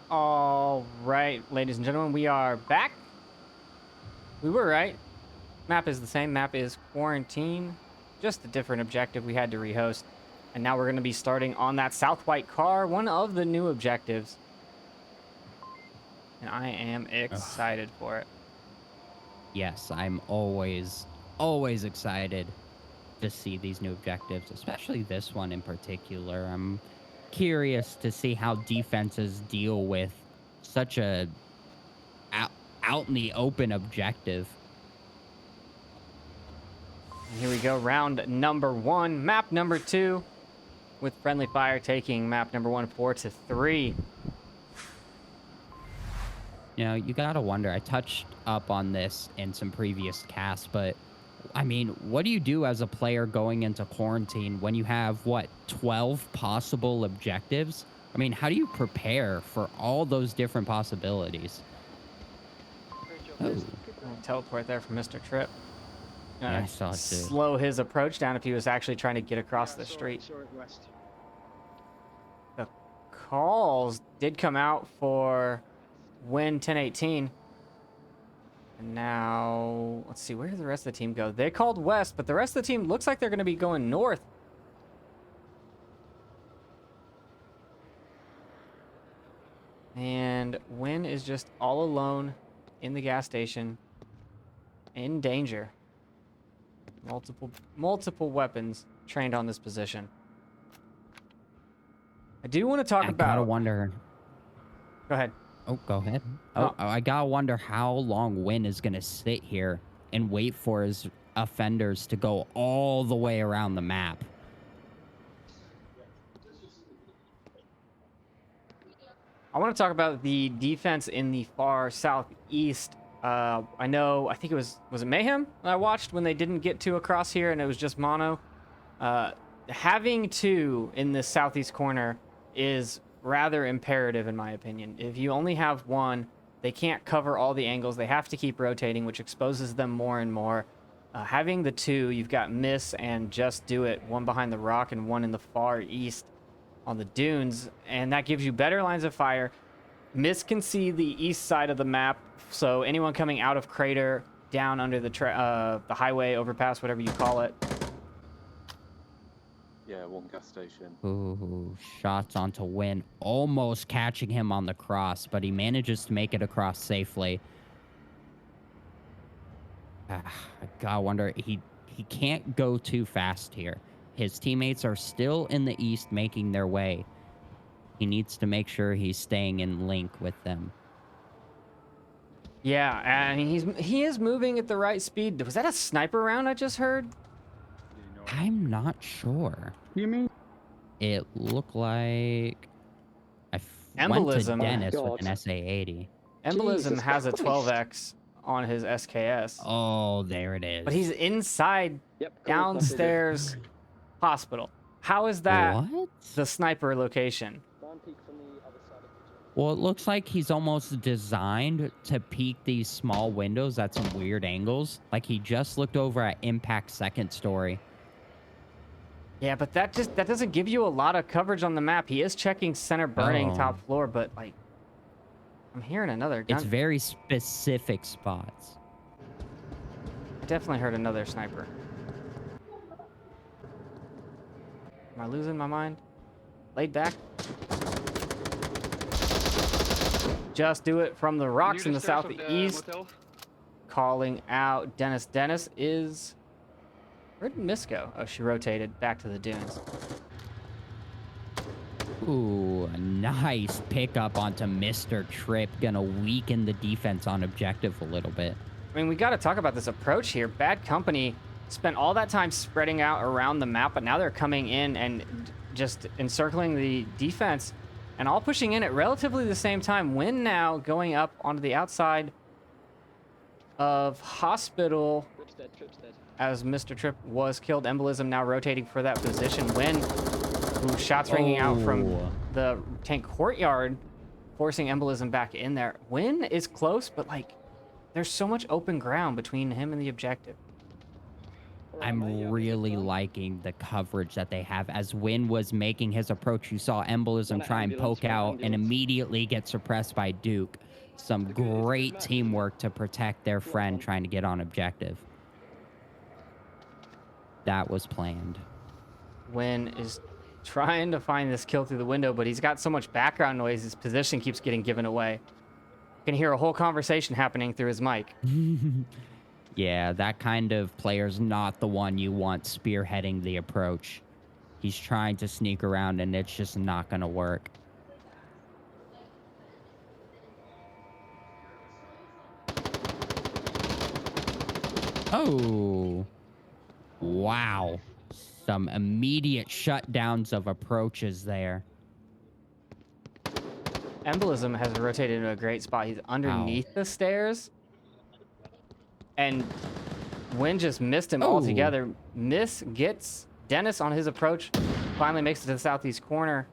All right, ladies and gentlemen, we are back. We were right. Map is the same. Map is quarantine. Just a different objective we had to rehost. And now we're going to be starting on that South White car, one of the new objectives. And I am excited for it. Yes, I'm always excited to see these new objectives, especially this one in particular. I'm curious to see how defenses deal with such a out in the open objective. Here we go, round number 1, map number 2, with Friendly Fire taking map number 1 4-3. You know, you gotta wonder. I touched up on this in some previous casts, but I mean, what do you do as a player going into quarantine when you have, what, 12 possible objectives? I mean, how do you prepare for all those different possibilities? Oh, Teleport there from Mr. Tripp. yeah, I saw it too. Slow his approach down if he was actually trying to get across the street. Saw it west. The calls did come out for win 10-18. And now, let's see, where did the rest of the team go? They called west, but the rest of the team looks like they're going to be going north. And Win is just all alone in the gas station, in danger. Multiple weapons trained on this position. I do want to talk I about... gotta wonder. Go ahead. Oh, go ahead. Oh. I gotta wonder how long Win is gonna sit here and wait for his offenders to go all the way around the map. I want to talk about the defense in the far southeast. I think it was it Mayhem I watched when they didn't get 2 across here and it was just mono. Having 2 in this southeast corner is rather imperative in my opinion. If you only have 1, they can't cover all the angles. They have to keep rotating, which exposes them more and more. Having the 2, you've got Miss and Just Do It, one behind the rock and one in the far east on the dunes, and that gives you better lines of fire. Miss can see the east side of the map, so anyone coming out of Crater, down under the highway overpass, whatever you call it. Yeah, one gas station. Ooh, shots onto Win, almost catching him on the cross, but he manages to make it across safely. I gotta wonder, he can't go too fast here. His teammates are still in the east making their way. He needs to make sure he's staying in link with them. Yeah, and he is moving at the right speed. Was that a sniper round I just heard? I'm not sure. You mean? It looked like I went to Embolism. Dennis God. with an SA-80. Embolism Jesus has a Christ. 12x on his SKS. Oh, there it is. But he's inside Yep. cool, downstairs hospital. How is that What? the sniper location? Man peek from the other side of the gym. Well, it looks like he's almost designed to peek these small windows at some weird angles. Like he just looked over at Impact second story. Yeah, but that doesn't give you a lot of coverage on the map. He is checking center burning Oh. top floor, but like I'm hearing another gun. It's very specific spots. I definitely heard another sniper. Am I losing my mind? Laid back. Just do it from the rocks in the southeast. Calling out Dennis. Dennis is... Where did Miss go? Oh, she rotated back to the dunes. Ooh, a nice pickup onto Mr. Tripp. Gonna weaken the defense on objective a little bit. I mean, we got to talk about this approach here. Bad Company spent all that time spreading out around the map, but now they're coming in and just encircling the defense and all pushing in at relatively the same time. Win now going up onto the outside of Hospital Tripp's dead. as Mr. Tripp was killed. Embolism now rotating for that position. Win, ooh, shots ringing out from Oh. the tank courtyard, forcing Embolism back in there. Win is close, but like there's so much open ground between him and the objective. I'm really liking the coverage that they have. As Win was making his approach, you saw Embolism try and poke out and immediately get suppressed by Duke. Some great teamwork to protect their friend trying to get on objective. That was planned. Win is trying to find this kill through the window, but he's got so much background noise, his position keeps getting given away. You can hear a whole conversation happening through his mic. Yeah, that kind of player's not the one you want spearheading the approach. He's trying to sneak around, and it's just not going to work. Oh. Wow. Some immediate shutdowns of approaches there. Embolism has rotated into a great spot. He's underneath the stairs. And Win just missed him altogether. Miss gets Dennis on his approach. Finally makes it to the southeast corner.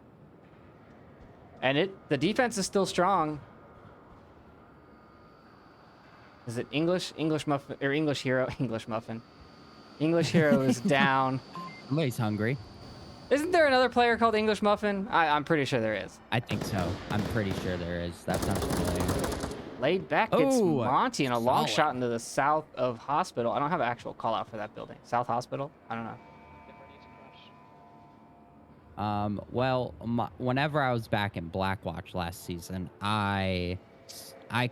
And the defense is still strong. Is it English Muffin, or English Hero? English Muffin. English Hero is down. Somebody's hungry. Isn't there another player called English Muffin? I'm pretty sure there is. I think so. I'm pretty sure there is. That sounds familiar. Laid back gets Oh, Monty and a long solid. shot into the south of Hospital. I don't have an actual call out for that building. South Hospital? I don't know. Well, whenever I was back in Blackwatch last season, I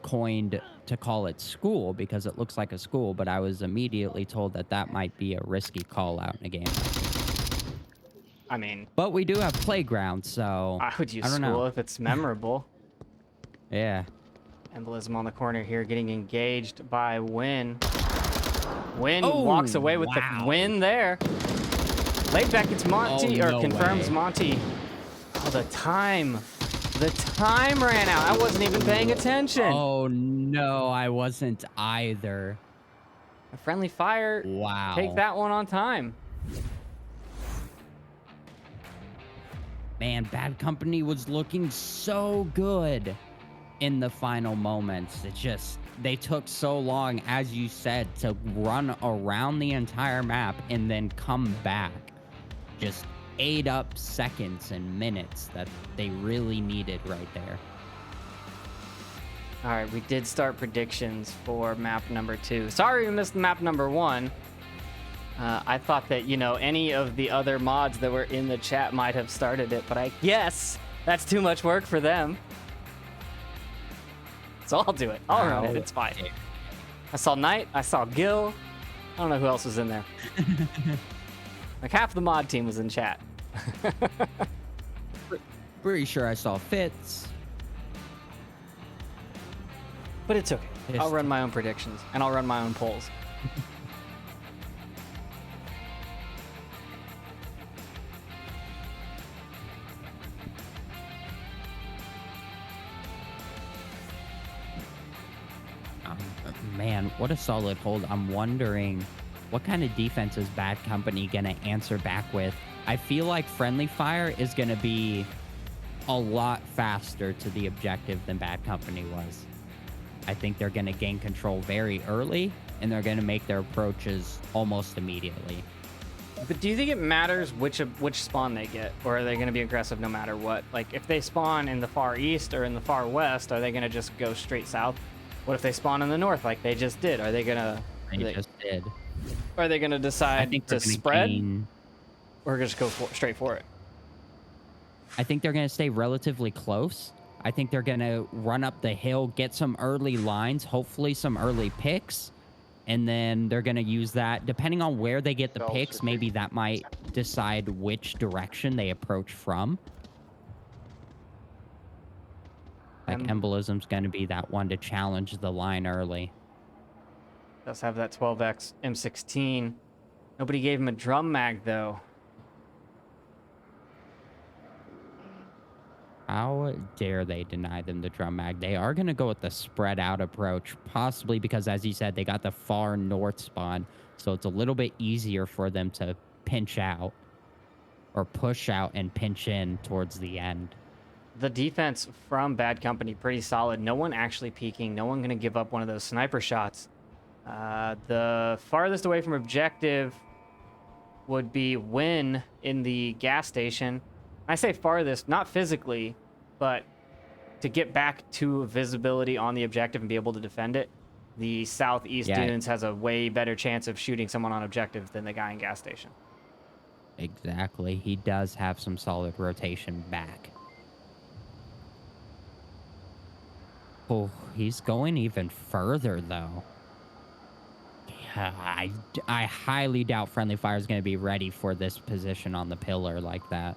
coined to call it school because it looks like a school, but I was immediately told that that might be a risky call out in a game. I mean, But we do have playground, so I would use I don't school know. if it's memorable. Yeah. Embolism on the corner here, getting engaged by Win. Win Oh, walks away with wow. the win there. Laid back, it's Monty, Oh, or no confirms way. Monty. Oh, the time ran out. I wasn't even paying attention. Oh no, I wasn't either. A friendly fire. Wow. Take that one on time. Man, Bad Company was looking so good in the final moments. It just, they took so long, as you said, to run around the entire map and then come back. Just ate up seconds and minutes that they really needed right there. All right, we did start predictions for map number 2. Sorry we missed map number 1. I thought that, any of the other mods that were in the chat might have started it, but I guess that's too much work for them. So I'll do it. I'll run it. It's fine. I saw Knight. I saw Gil. I don't know who else was in there. Like half the mod team was in chat. Pretty sure I saw Fitz. But it's okay. I'll run my own predictions, and I'll run my own polls. Man, what a solid hold. I'm wondering what kind of defense is Bad Company going to answer back with. I feel like Friendly Fire is going to be a lot faster to the objective than Bad Company was. I think they're going to gain control very early, and they're going to make their approaches almost immediately. But do you think it matters which spawn they get, or are they going to be aggressive no matter what? Like, if they spawn in the far east or in the far west, are they going to just go straight south? What if they spawn in the north like they just did? Are they going to... They just did. Are they going to I decide think to they're gonna spread, gain- or just go straight for it? I think they're going to stay relatively close. I think they're going to run up the hill, get some early lines, hopefully some early picks, and then they're going to use that. Depending on where they get the picks, maybe that might decide which direction they approach from. Like, Embolism's going to be that one to challenge the line early. Does have that 12x M16. Nobody gave him a drum mag, though. How dare they deny them the drum mag? They are going to go with the spread out approach, possibly because, as you said, they got the far north spawn, so it's a little bit easier for them to pinch out or push out and pinch in towards the end. The defense from Bad Company, pretty solid. No one actually peeking. No one going to give up one of those sniper shots. The farthest away from objective would be Win in the gas station. I say farthest, not physically, but to get back to visibility on the objective and be able to defend it. The southeast dunes has a way better chance of shooting someone on objective than the guy in gas station. Exactly. He does have some solid rotation back. Oh, he's going even further, though. Yeah, I highly doubt Friendly Fire is going to be ready for this position on the pillar like that.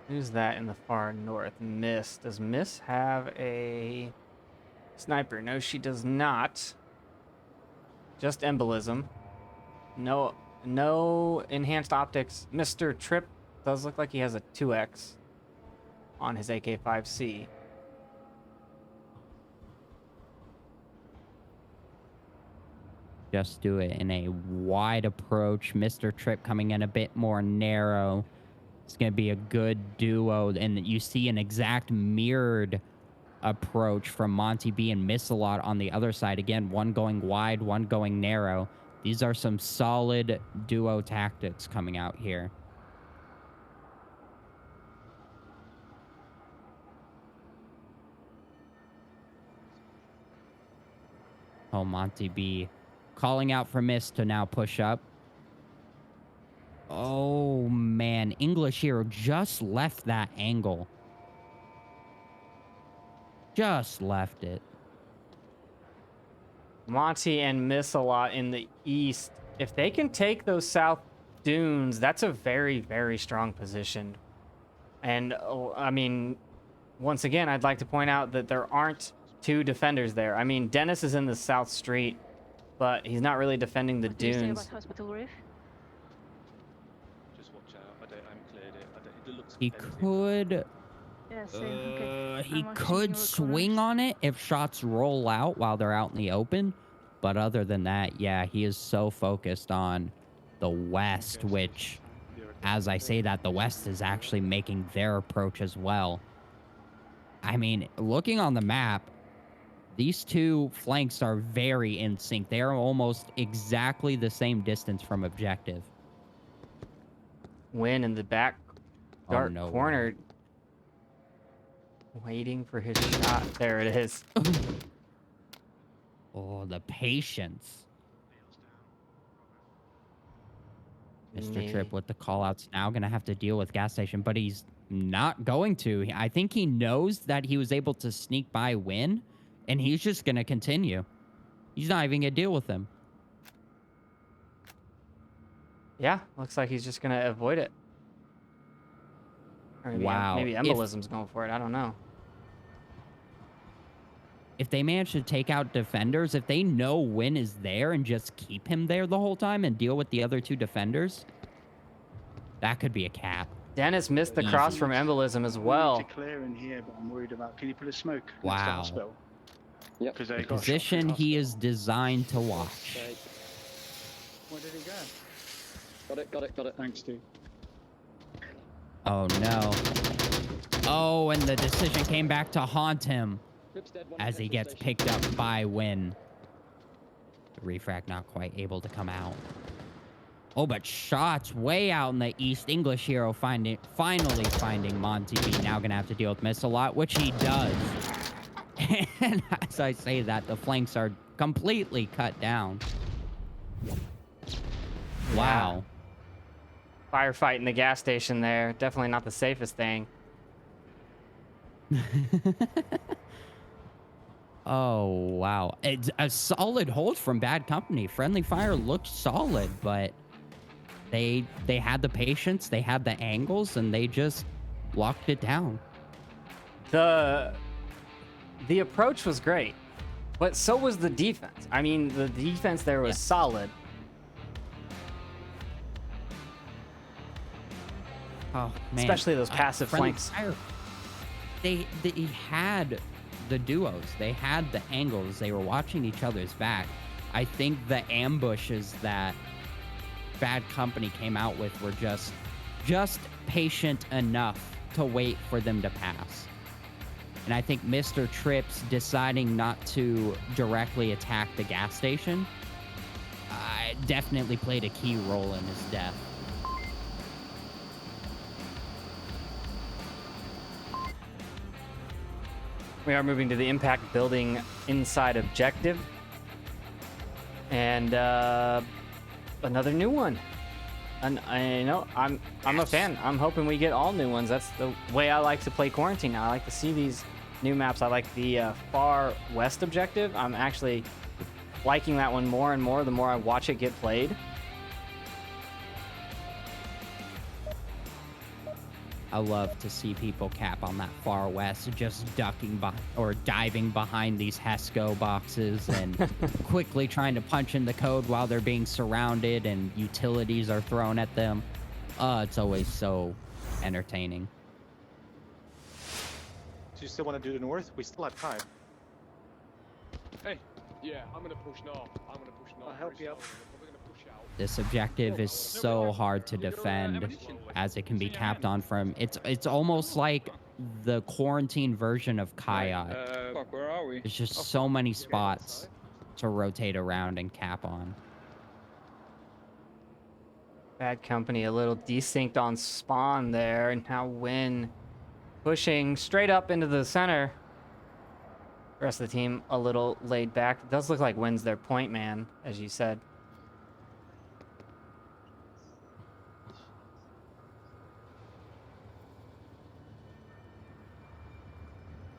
Who's that in the far north? Miss. Does Miss have a sniper? No, she does not. Just embolism. No enhanced optics. Mr. Trip does look like he has a 2x on his AK-5C. Just do it in a wide approach. Mr. Trip coming in a bit more narrow. It's going to be a good duo. And you see an exact mirrored approach from Monty B and Miss-A-Lot on the other side. Again, one going wide, one going narrow. These are some solid duo tactics coming out here. Oh, Monty B calling out for Miss to now push up. Oh, man. English Hero just left that angle. Just left it. Monty and Miss-A-Lot in the east. If they can take those south dunes, that's a very, very strong position. And, I mean, once again, I'd like to point out that there aren't two defenders there. I mean, Dennis is in the south street, but he's not really defending the What do you say dunes. about Hospital Roof? Just watch out. I haven't cleared it. It looks He empty. could... Yeah, same. Okay. He I'm watching could your swing corners. on it if shots roll out while they're out in the open. But other than that, yeah, he is so focused on the west, which, as I say that, the west is actually making their approach as well. I mean, looking on the map, these two flanks are very in sync. They are almost exactly the same distance from objective. Win in the back dark no corner. way. Waiting for his shot. There it is. Oh, the patience. Mr. Trip with the callouts now going to have to deal with gas station, but he's not going to. I think he knows that he was able to sneak by Win, and he's just going to continue. He's not even going to deal with him. Yeah, looks like he's just going to avoid it. Or maybe, Wow. Maybe embolism's going for it. I don't know. If they manage to take out defenders, if they know Win is there and just keep him there the whole time and deal with the other two defenders, that could be a cap. Dennis missed the cross from embolism as well. To clear in here, but I'm worried about. Can you put a smoke? next to Wow. hospital? Yep. 'Cause they The got shot position through he hospital. is designed to watch. Okay. Where did he go? Got it. Thanks, dude. Oh no. Oh, and the decision came back to haunt him Rip's dead, one as he petrol gets station. picked up by Win. The refract not quite able to come out. Oh, but shots way out in the east. English Hero finally finding Monty B. Now gonna have to deal with Miss a lot, which he does. And as I say that, the flanks are completely cut down. Wow. Firefight in the gas station there. Definitely not the safest thing. Oh, wow. It's a solid hold from Bad Company. Friendly Fire looked solid, but they had the patience, they had the angles, and they just locked it down. The approach was great, but so was the defense. I mean, the defense there was solid. Oh, man. Especially those passive Friendly flanks. Fire, they had the duos. They had the angles. They were watching each other's back. I think the ambushes that Bad Company came out with were just patient enough to wait for them to pass. And I think Mr. Trips deciding not to directly attack the gas station definitely played a key role in his death. We are moving to the impact building inside objective. And another new one. And I'm a fan. I'm hoping we get all new ones. That's the way I like to play Quarantine now. I like to see these new maps. I like the far west objective. I'm actually liking that one more and more the more I watch it get played. I love to see people cap on that far west, just ducking or diving behind these HESCO boxes and quickly trying to punch in the code while they're being surrounded and utilities are thrown at them. It's always so entertaining. Do you still want to do the north? We still have time. Hey, yeah, I'm gonna push north. I'll help you up. We're probably gonna push out. This objective is so hard to defend as it can be capped on from... It's almost like the Quarantine version of Kayat. Fuck, where are we? There's just so many spots to rotate around and cap on. Bad Company a little desynced on spawn there, and now Win pushing straight up into the center. The rest of the team a little laid back. It does look like Win's their point man, as you said.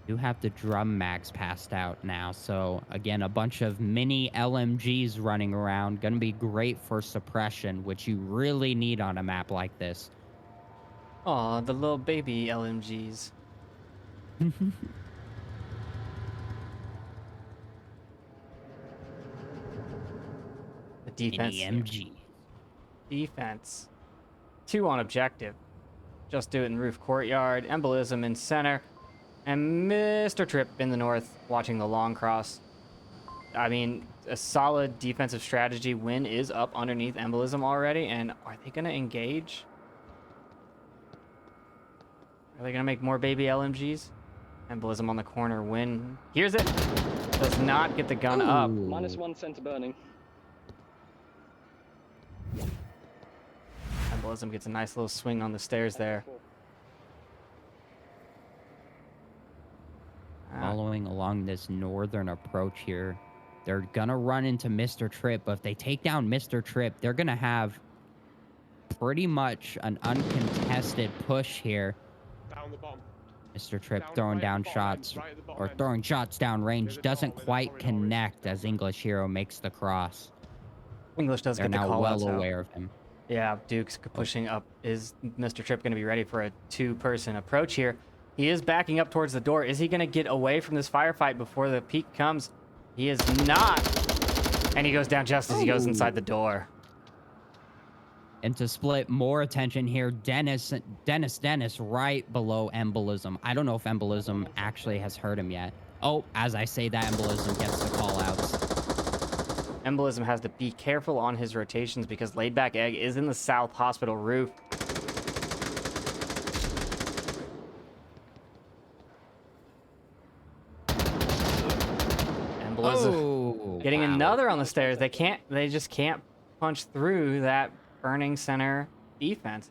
Do have the drum mags passed out now, so again, a bunch of mini LMGs running around. Gonna be great for suppression, which you really need on a map like this. Aw, the little baby LMGs. The defense. Mini MG. Defense. 2 on objective. Just do it in roof courtyard. Embolism in center. And Mr. Trip in the north watching the long cross. I mean, a solid defensive strategy. Win is up underneath Embolism already. And are they going to engage? Are they going to make more baby LMGs? Embolism on the corner. Win hears it. Does not get the gun up. -1 center burning. Embolism gets a nice little swing on the stairs there. Following along this northern approach here, they're gonna run into Mr. Trip, but if they take down Mr. Trip, they're gonna have pretty much an uncontested push here. Down the bomb. Mr. Trip Down throwing right at down the bottom end, shots right at the bottom or end. throwing shots down range Near the doesn't bottom end, quite sorry, Norwich. connect Down as the English Hero makes the cross. English does They're get the now call well out. aware of him. Yeah, Duke's pushing up. Is Mr. Trip going to be ready for a 2-person approach here? He is backing up towards the door. Is he going to get away from this firefight before the peak comes? He is not. And he goes down just as he goes inside the door. And to split more attention here, Dennis right below Embolism. I don't know if Embolism actually has hurt him yet. Oh, as I say that, Embolism gets the call outs. Embolism has to be careful on his rotations because Laid Back Egg is in the south hospital roof. Embolism getting another on the stairs. They just can't punch through that burning center defense.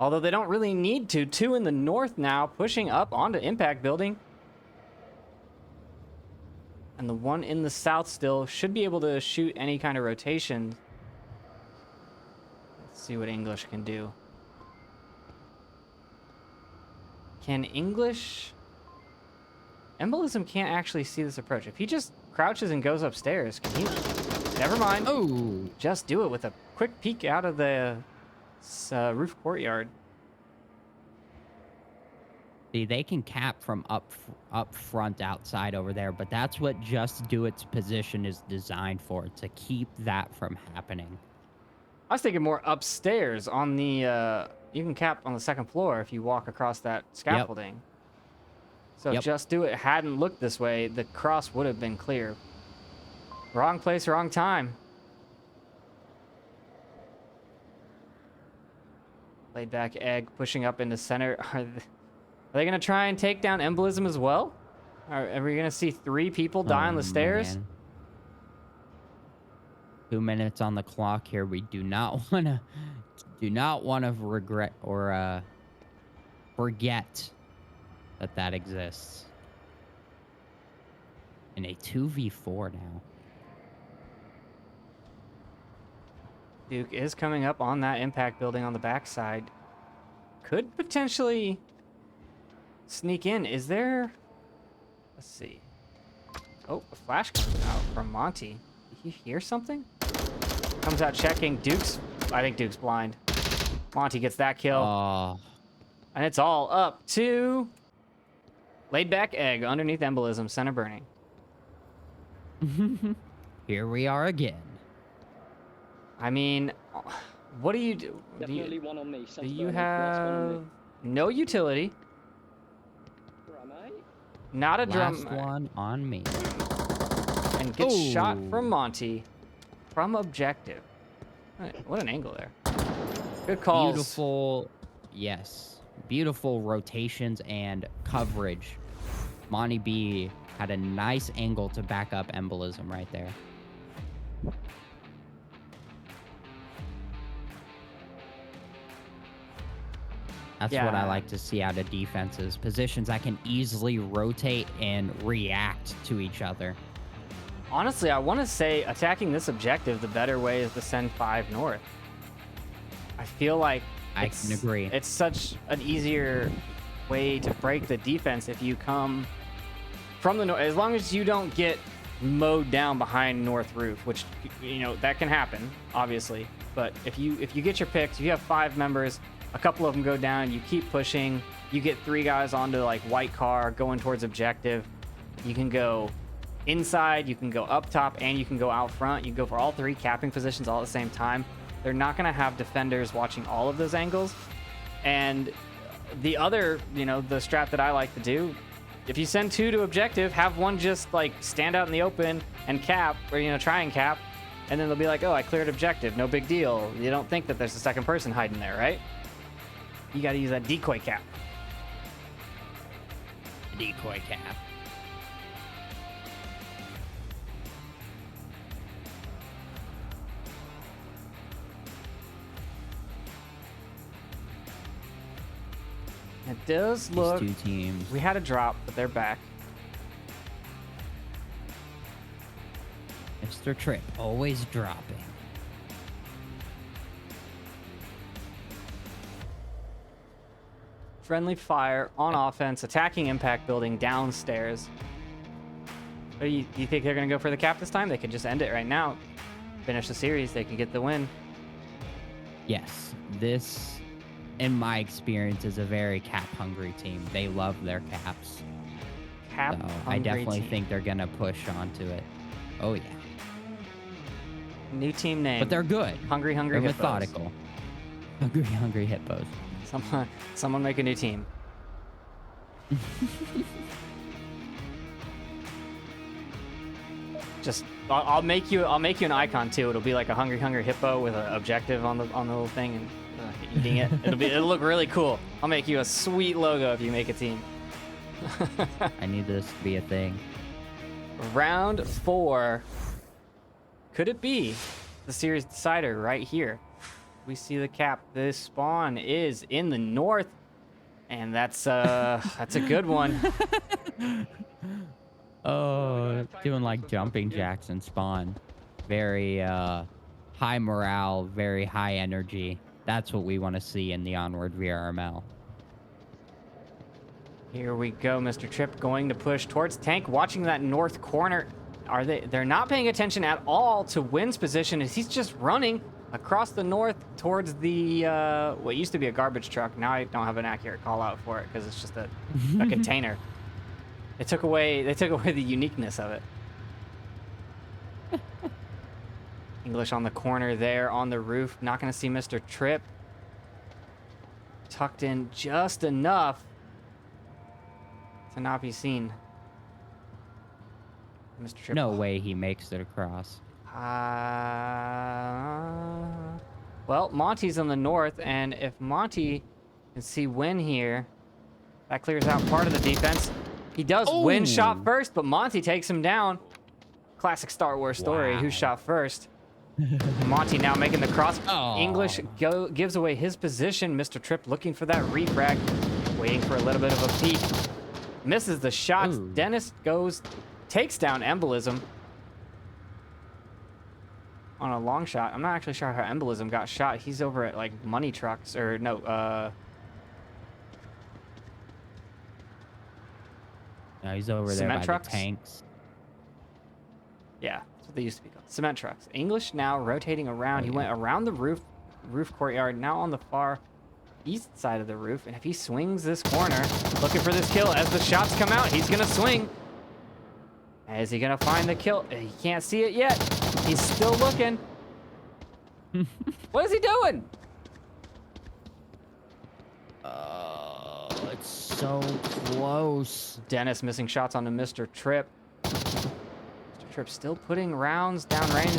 Although they don't really need to. 2 in the north now, pushing up onto impact building. And the 1 in the south still should be able to shoot any kind of rotation. Let's see what English can do. Can English... Embolism can't actually see this approach. If he just crouches and goes upstairs, can he... Never mind. Oh. Just do it with a quick peek out of the roof courtyard. See, they can cap from up front outside over there, but that's what Just Do It's position is designed for, to keep that from happening. I was thinking more upstairs on the... you can cap on the 2nd floor if you walk across that scaffolding. So if Just Do It hadn't looked this way, the cross would have been clear. Wrong place, wrong time. Laid Back Egg pushing up into center. Are they going to try and take down Embolism as well? Are we going to see 3 people die on the stairs? Man. 2 minutes on the clock here. We do not want to regret or forget that exists. In a 2v4 now. Duke is coming up on that impact building on the backside. Could potentially sneak in. Is there... Let's see. Oh, a flash comes out from Monty. Did he hear something? Comes out checking. I think Duke's blind. Monty gets that kill. Oh. And it's all up to Laid Back Egg underneath Embolism, center burning. Here we are again. I mean, what do you do? Definitely one on me. Do you have no utility? Where am I? Not a Last drum. one on me. And gets shot from Monty from objective. What an angle there. Good calls. Beautiful, yes. Beautiful rotations and coverage. Monty B had a nice angle to back up Embolism right there. That's what I like to see out of defenses. Positions that can easily rotate and react to each other. Honestly, I want to say attacking this objective, the better way is to send 5 north. I feel like I can agree. It's such an easier way to break the defense if you come from the north. As long as you don't get mowed down behind north roof, which, you know, that can happen, obviously. But if you get your picks, if you have 5 members, a couple of them go down, you keep pushing, you get 3 guys onto like white car going towards objective. You can go inside, you can go up top, and you can go out front. You can go for all 3 capping positions all at the same time. They're not going to have defenders watching all of those angles. And the other, you know, the strat that I like to do, if you send 2 to objective, have 1 just like stand out in the open and cap, or, you know, try and cap. And then they'll be like, oh, I cleared objective, no big deal. You don't think that there's a second person hiding there, right? You got to use that decoy cap. Decoy cap. It does look... These 2 teams. We had a drop, but they're back. Mr. Trip, always dropping. Friendly Fire on offense, attacking impact building downstairs. Do you think they're going to go for the cap this time? They could just end it right now. Finish the series. They could get the win. Yes, this, in my experience, is a very cap-hungry team. They love their caps. Cap-hungry I definitely team. think they're going to push onto it. Oh, yeah. New team name. But they're good. Hungry They're Hippos. methodical. Hungry Hippos. Someone make a new team. Just I'll make you an icon too. It'll be like a hungry hippo with an objective on the little thing and eating it. It'll look really cool. I'll make you a sweet logo if you make a team. I need this to be a thing. Round 4. Could it be the series decider right here? We see the cap. This spawn is in the north, and that's a good one. Oh, doing like jumping jacks and spawn. Very high morale, very high energy. That's what we want to see in the Onward VRML. Here we go, Mr. Tripp going to push towards tank, watching that north corner. They're not paying attention at all to Wynn's position as he's just running across the north towards the what used to be a garbage truck. Now I don't have an accurate call out for it because it's just a container. They took away the uniqueness of it. English on the corner there on the roof. Not going to see Mr. Tripp. Tucked in just enough to not be seen. Mr. Tripp. No way he makes it across. Well, Monty's on the north, and if Monty can see Wynn here, that clears out part of the defense. He does. Wynn shot first, but Monty takes him down. Classic Star Wars story. Wow. Who shot first? Monty now making the cross. Oh. English gives away his position. Mr. Tripp looking for that refrag, waiting for a little bit of a peek. Misses the shots. Ooh. Dennis takes down Embolism on a long shot. I'm not actually sure how Embolism got shot. He's over at like money trucks or no. No, he's over there Cement by trucks? the tanks. Yeah, that's what they used to be called. Cement trucks. English now rotating around. He went around the roof courtyard, now on the far east side of the roof. And if he swings this corner, looking for this kill as the shots come out, he's going to swing. Is he going to find the kill? He can't see it yet. He's still looking. What is he doing? It's so close. Dennis missing shots onto Mr. Tripp. Mr. Tripp still putting rounds downrange.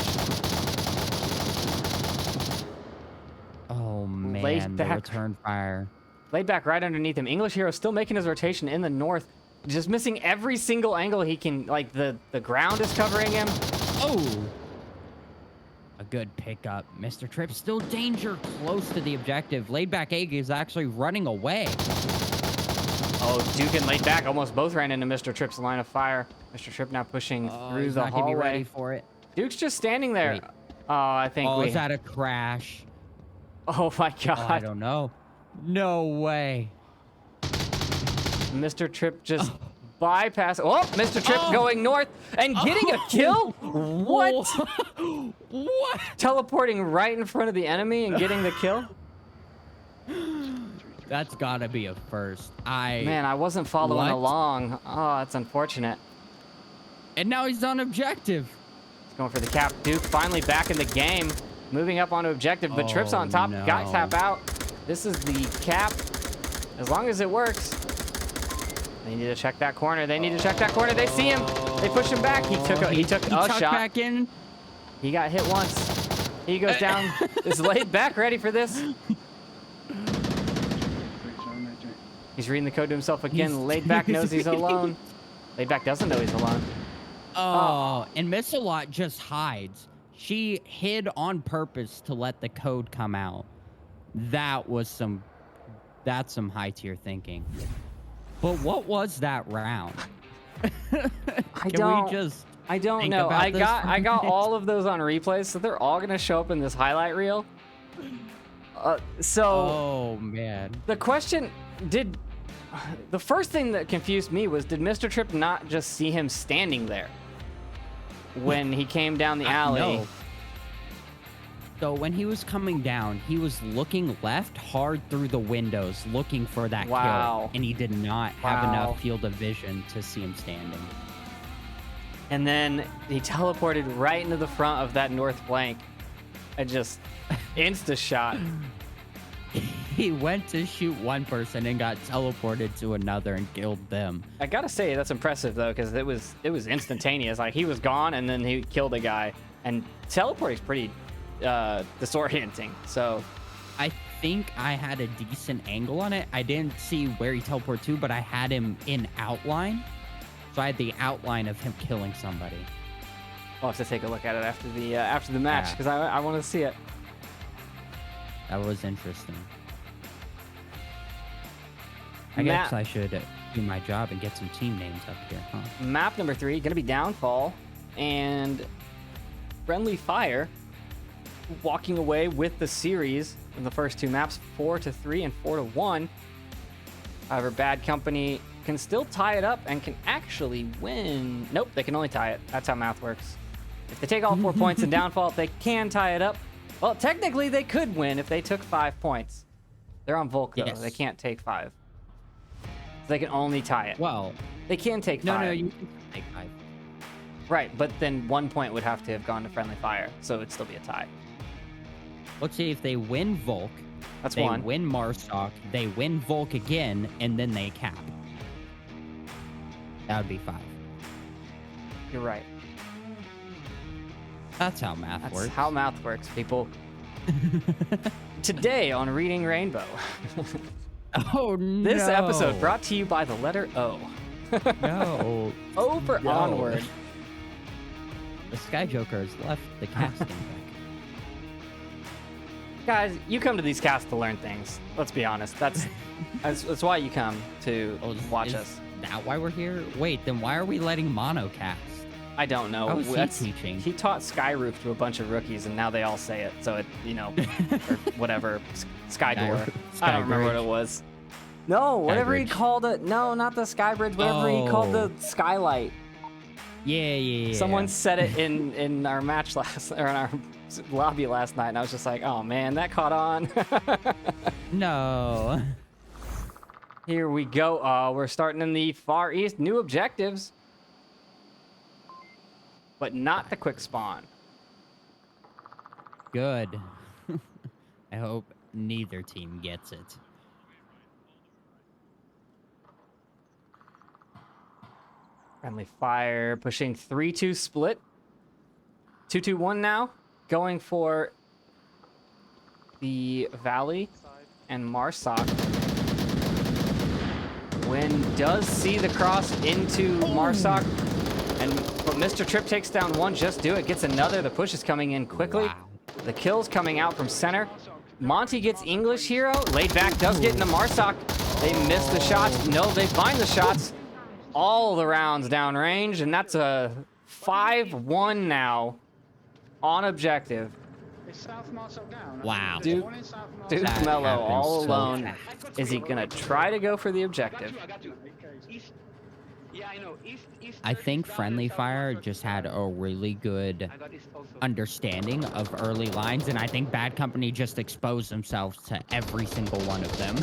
Oh man, Laid the back. return fire. Laid back right underneath him. English hero still making his rotation in the north. Just missing every single angle he can. Like the ground is covering him. Oh! A good pickup. Mr. Tripp still danger close to the objective. Laid back egg is actually running away. Oh, Duke and laid back almost both ran into Mr. Tripp's line of fire. Mr. Tripp now pushing through He's the not gonna be ready hallway. for it. Duke's just standing there. Wait. Oh, I think Oh, we. is that a crash? Oh my God. Oh, I don't know. No way. Mr. Tripp just bypass. Oh, Mr. Tripp going north and getting a kill? What? What? Teleporting right in front of the enemy and getting the kill? That's gotta be a first. Man, I wasn't following What? along. Oh, that's unfortunate. And now he's on objective. He's going for the cap. Duke finally back in the game. Moving up onto objective, but Tripp's on top. no. Got tap out. This is the cap. As long as it works. They need to check that corner. They need to check that corner. They see him. They push him back. He took a tucked shot. back in. He got hit once. He goes down. Is laid back ready for this? He's reading the code to himself again. Laid back knows he's alone. Laid back doesn't know he's alone. Oh, and Missalot just hides. She hid on purpose to let the code come out. That's some high tier thinking. But what was that round? I don't don't know. I got all of those on replays, so they're all gonna show up in this highlight reel. Oh man. The question the first thing that confused me was, did Mr. Tripp not just see him standing there when he came down the alley? No. So when he was coming down, he was looking left hard through the windows, looking for that kill, and he did not have enough field of vision to see him standing. And then he teleported right into the front of that north flank and just insta shot. he went to shoot one person and got teleported to another and killed them. I gotta say that's impressive though, because it was instantaneous. Like he was gone and then he killed a guy. And teleporting is pretty disorienting. So I think I had a decent angle on it. I didn't see where he teleported to, but I had him in outline. So I had the outline of him killing somebody. I'll have to take a look at it after the match because I want to see it. That was interesting. I guess I should do my job and get some team names up here, huh? Map number 3 gonna be Downfall, and FriendlyFire walking away with the series in the first 2 maps, 4-3 and 4-1. However, Bad Company can still tie it up and can actually win. Nope, they can only tie it. That's how math works. If they take all 4 points in Downfall, they can tie it up. Well, technically, they could win if they took 5 points. They're on Volk, though. Yes. They can't take 5. So they can only tie it. Well, They can take 5. no, you can take 5. Right, but then 1 point would have to have gone to FriendlyFire, so it'd still be a tie. Let's see if they win Volk. That's they 1. win Marstock, they win Volk again, and then they cap. That would be 5. You're right. That's how math That's works. how math works, people. Today on Reading Rainbow. Oh, no. This episode brought to you by the letter O. No. O for No. Onward. The SkyJoker has left the casting deck. Guys, you come to these casts to learn things. Let's be honest. That's why you come to watch us. Is that why we're here? Wait, then why are we letting Mono cast? I don't know. How is he teaching? He taught Skyroof to a bunch of rookies, and now they all say it. So it, or whatever, Skydoor. I don't remember what it was. No, whatever he Skybridge. called it. No, not the Skybridge. Whatever he called the Skylight. Yeah. Someone said it in our match or in our lobby last night, and I was just like, oh man, that caught on. No. Here we go. We're starting in the Far East. New objectives. But not the quick spawn. Good. I hope neither team gets it. FriendlyFire pushing 3-2 split. 2-2-1 now. Going for the Valley and Marsoc. Wynn does see the cross into Marsoc. But Mr. Trip takes down one, just do it. Gets another. The push is coming in quickly. Wow. The kill's coming out from center. Monty gets English Hero. Laid back does get into Marsoc. They miss the shots. No, they find the shots. All the rounds downrange, and that's a 5-1 now on objective. Is South Marsoc down? Wow. Duke, One in South Marsoc. Duke That Mello happened all so alone. fast. Is he gonna try to go for the objective? I got you. East. Yeah, I know. East. I think Turkish down and South FriendlyFire Marsoc just down. had a really good I got East also. understanding of early lines, and I think Bad Company just exposed themselves to every single one of them.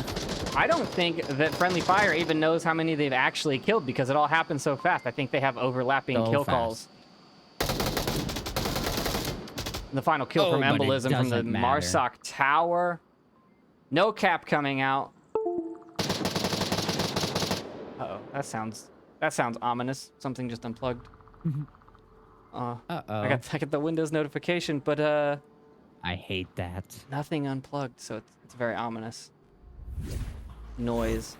I don't think that FriendlyFire even knows how many they've actually killed because it all happened so fast. I think they have overlapping So kill fast. calls. The final kill from Oh, but it Embolism from the doesn't matter. Marsoc Tower. No cap coming out. Uh-oh, that sounds ominous. Something just unplugged. Uh-oh. I got the Windows notification, but I hate that. nothing unplugged, so it's very ominous. Noise.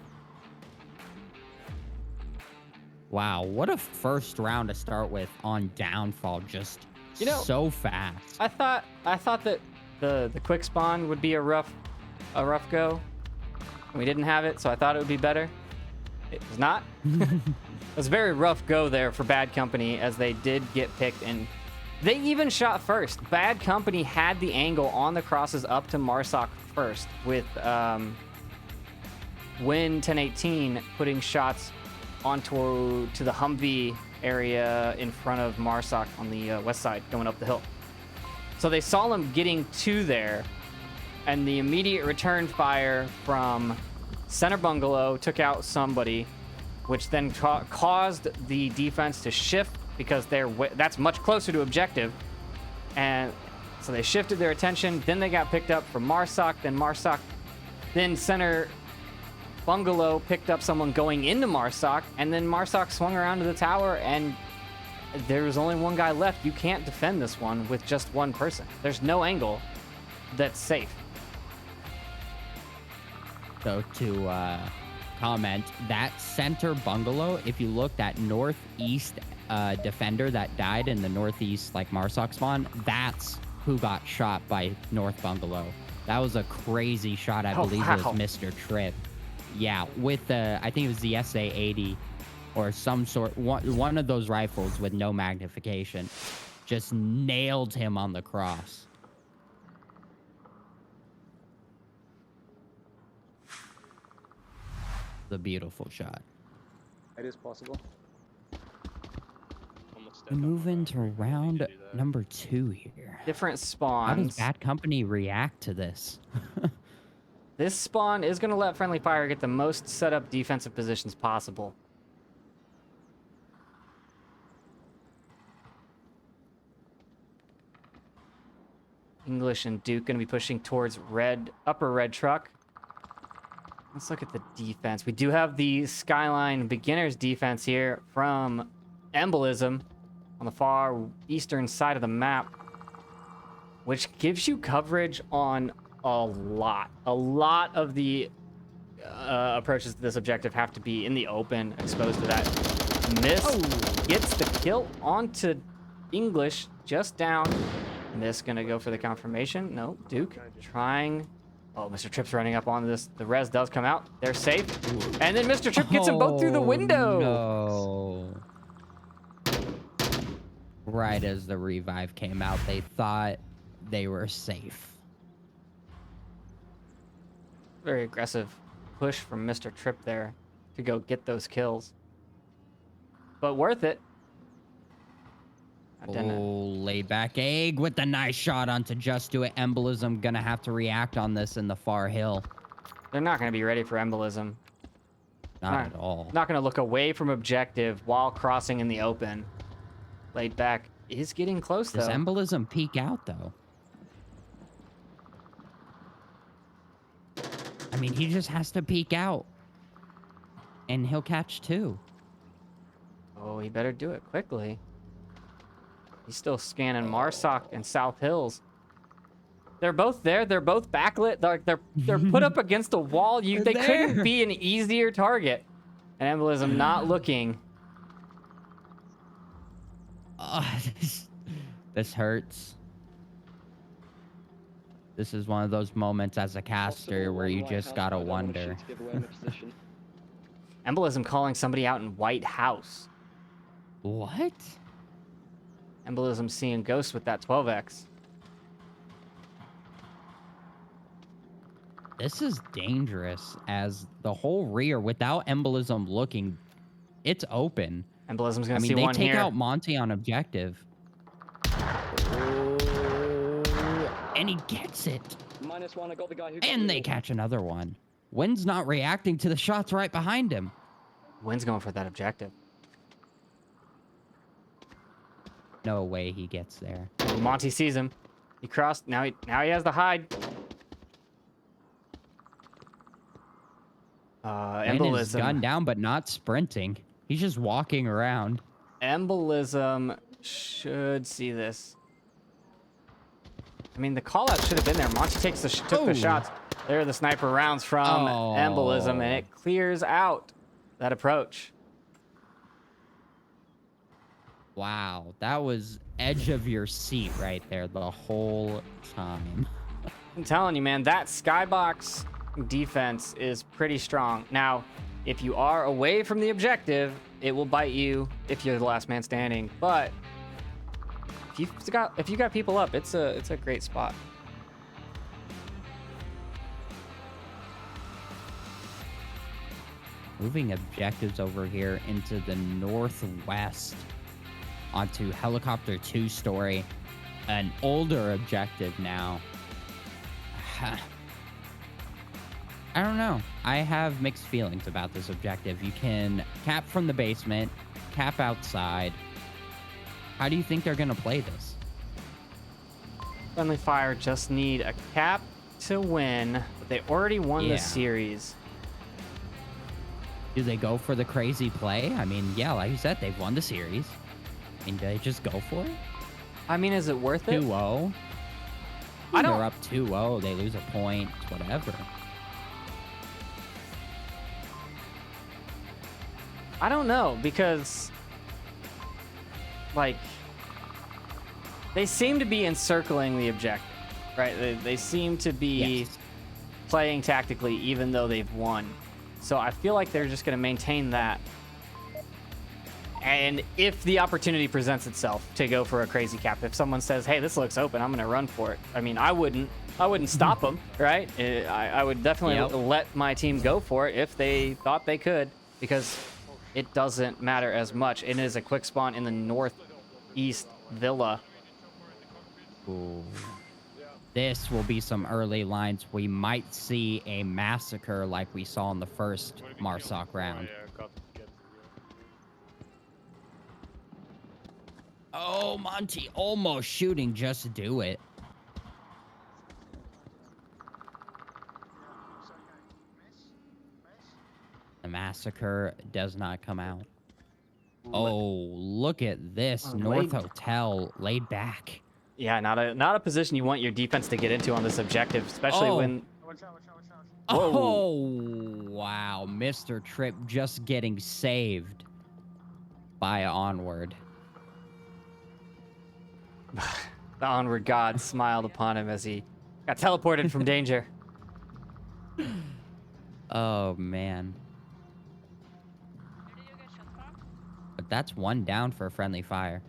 Wow, what a first round to start with on Downfall, just so fast. I thought that the quick spawn would be a rough go. We didn't have it, so I thought it would be better. It was not. It was a very rough go there for Bad Company as they did get picked, and they even shot first. Bad Company had the angle on the crosses up to Marsoc first with Win 1018 putting shots onto the Humvee area in front of Marsoc on the west side going up the hill. So they saw them getting to there, and the immediate return fire from center bungalow took out somebody, which then caused the defense to shift because that's much closer to objective. And so they shifted their attention. Then they got picked up from Marsoc. Then Marsoc Then center bungalow picked up someone going into Marsoc, and then Marsoc swung around to the tower, and there was only one guy left. You can't defend this one with just one person. There's no angle that's safe. So to comment, that center bungalow, if you look, that northeast defender that died in the northeast, like Marsoc spawn, that's who got shot by North Bungalow. That was a crazy shot. I believe it was Mr. Tripp. Yeah, with the, I think it was the SA-80 or some sort, one of those rifles with no magnification. Just nailed him on the cross. The beautiful shot. It is possible. We move into round number 2 here. Different How spawns. does Bad Company react to this? This spawn is going to let Friendly Fire get the most set up defensive positions possible. English and Duke going to be pushing towards red, upper red truck. Let's look at the defense. We do have the Skyline beginners defense here from Embolism on the far eastern side of the map, which gives you coverage on a lot. A lot of the approaches to this objective have to be in the open, exposed to that. Miss gets the kill onto English, just down. Miss gonna go for the confirmation. No, Duke trying. Oh, Mr. Tripp's running up on this. The res does come out. They're safe. And then Mr. Tripp gets them both through the window. No. Right as the revive came out, they thought they were safe. Very aggressive push from Mr. Tripp there to go get those kills. But worth it. Laid back egg with the nice shot onto Just Do It. Embolism gonna have to react on this in the far hill. They're not going to be ready for Embolism. Not at all. Not going to look away from objective while crossing in the open. Laid back is getting close, though. Does Embolism peek out, though? I mean, he just has to peek out. And he'll catch 2. Oh, he better do it quickly. He's still scanning Marsoc and South Hills. They're both there. They're both backlit. They're put up against a wall. They couldn't be an easier target. And Embolism not looking. This hurts. This is one of those moments as a caster where you just gotta wonder. Embolism calling somebody out in White House. What? Embolism seeing ghosts with that 12x. This is dangerous as the whole rear, without Embolism looking, it's open. Embolism's gonna see one here. They take out Monty on objective. And he gets it. -1, I got the guy who got And they catch another one. Wynn's not reacting to the shots right behind him. Wynn's going for that objective. No way he gets there. Monty sees him. He crossed. Now he has the hide. Wynn is Embolism. gunned down, but not sprinting. He's just walking around. Embolism should see this. I mean, the call out should have been there. Monty took the shots. There are the sniper rounds from Embolism, and it clears out that approach. Wow, that was edge of your seat right there the whole time. I'm telling you, man, that skybox defense is pretty strong. Now, if you are away from the objective, it will bite you if you're the last man standing. But if you got people up, it's a great spot. Moving objectives over here into the northwest onto helicopter 2-story, an older objective now. I don't know. I have mixed feelings about this objective. You can cap from the basement, cap outside. How do you think they're going to play this? Friendly Fire just need a cap to win, but they already won Yeah. the series. Do they go for the crazy play? I mean, yeah, like you said, they've won the series. I mean, do they just go for it? I mean, is it worth it? 2-0. I don't- They're up 2-0. They lose a point. Whatever. I don't know, because like they seem to be encircling the objective, right? They seem to be Yes. playing tactically even though they've won. So I feel like they're just going to maintain that. And if the opportunity presents itself to go for a crazy cap, if someone says, "Hey, this looks open, I'm going to run for it." I mean, I wouldn't stop them, right? I would definitely Yep. let my team go for it if they thought they could, because it doesn't matter as much. It is a quick spawn in the northeast villa. Ooh. This will be some early lines. We might see a massacre like we saw in the first Marsoc round. Oh, Monty almost shooting just to do it. The massacre does not come out. Oh, look at this. North Hotel laid back. Yeah, not a position you want your defense to get into on this objective, especially Oh. when Watch out, watch out, watch out. Oh, wow. Mr. Tripp just getting saved by Onward. the Onward god smiled upon him as he got teleported from danger. Oh, man. But that's one down for Friendly Fire.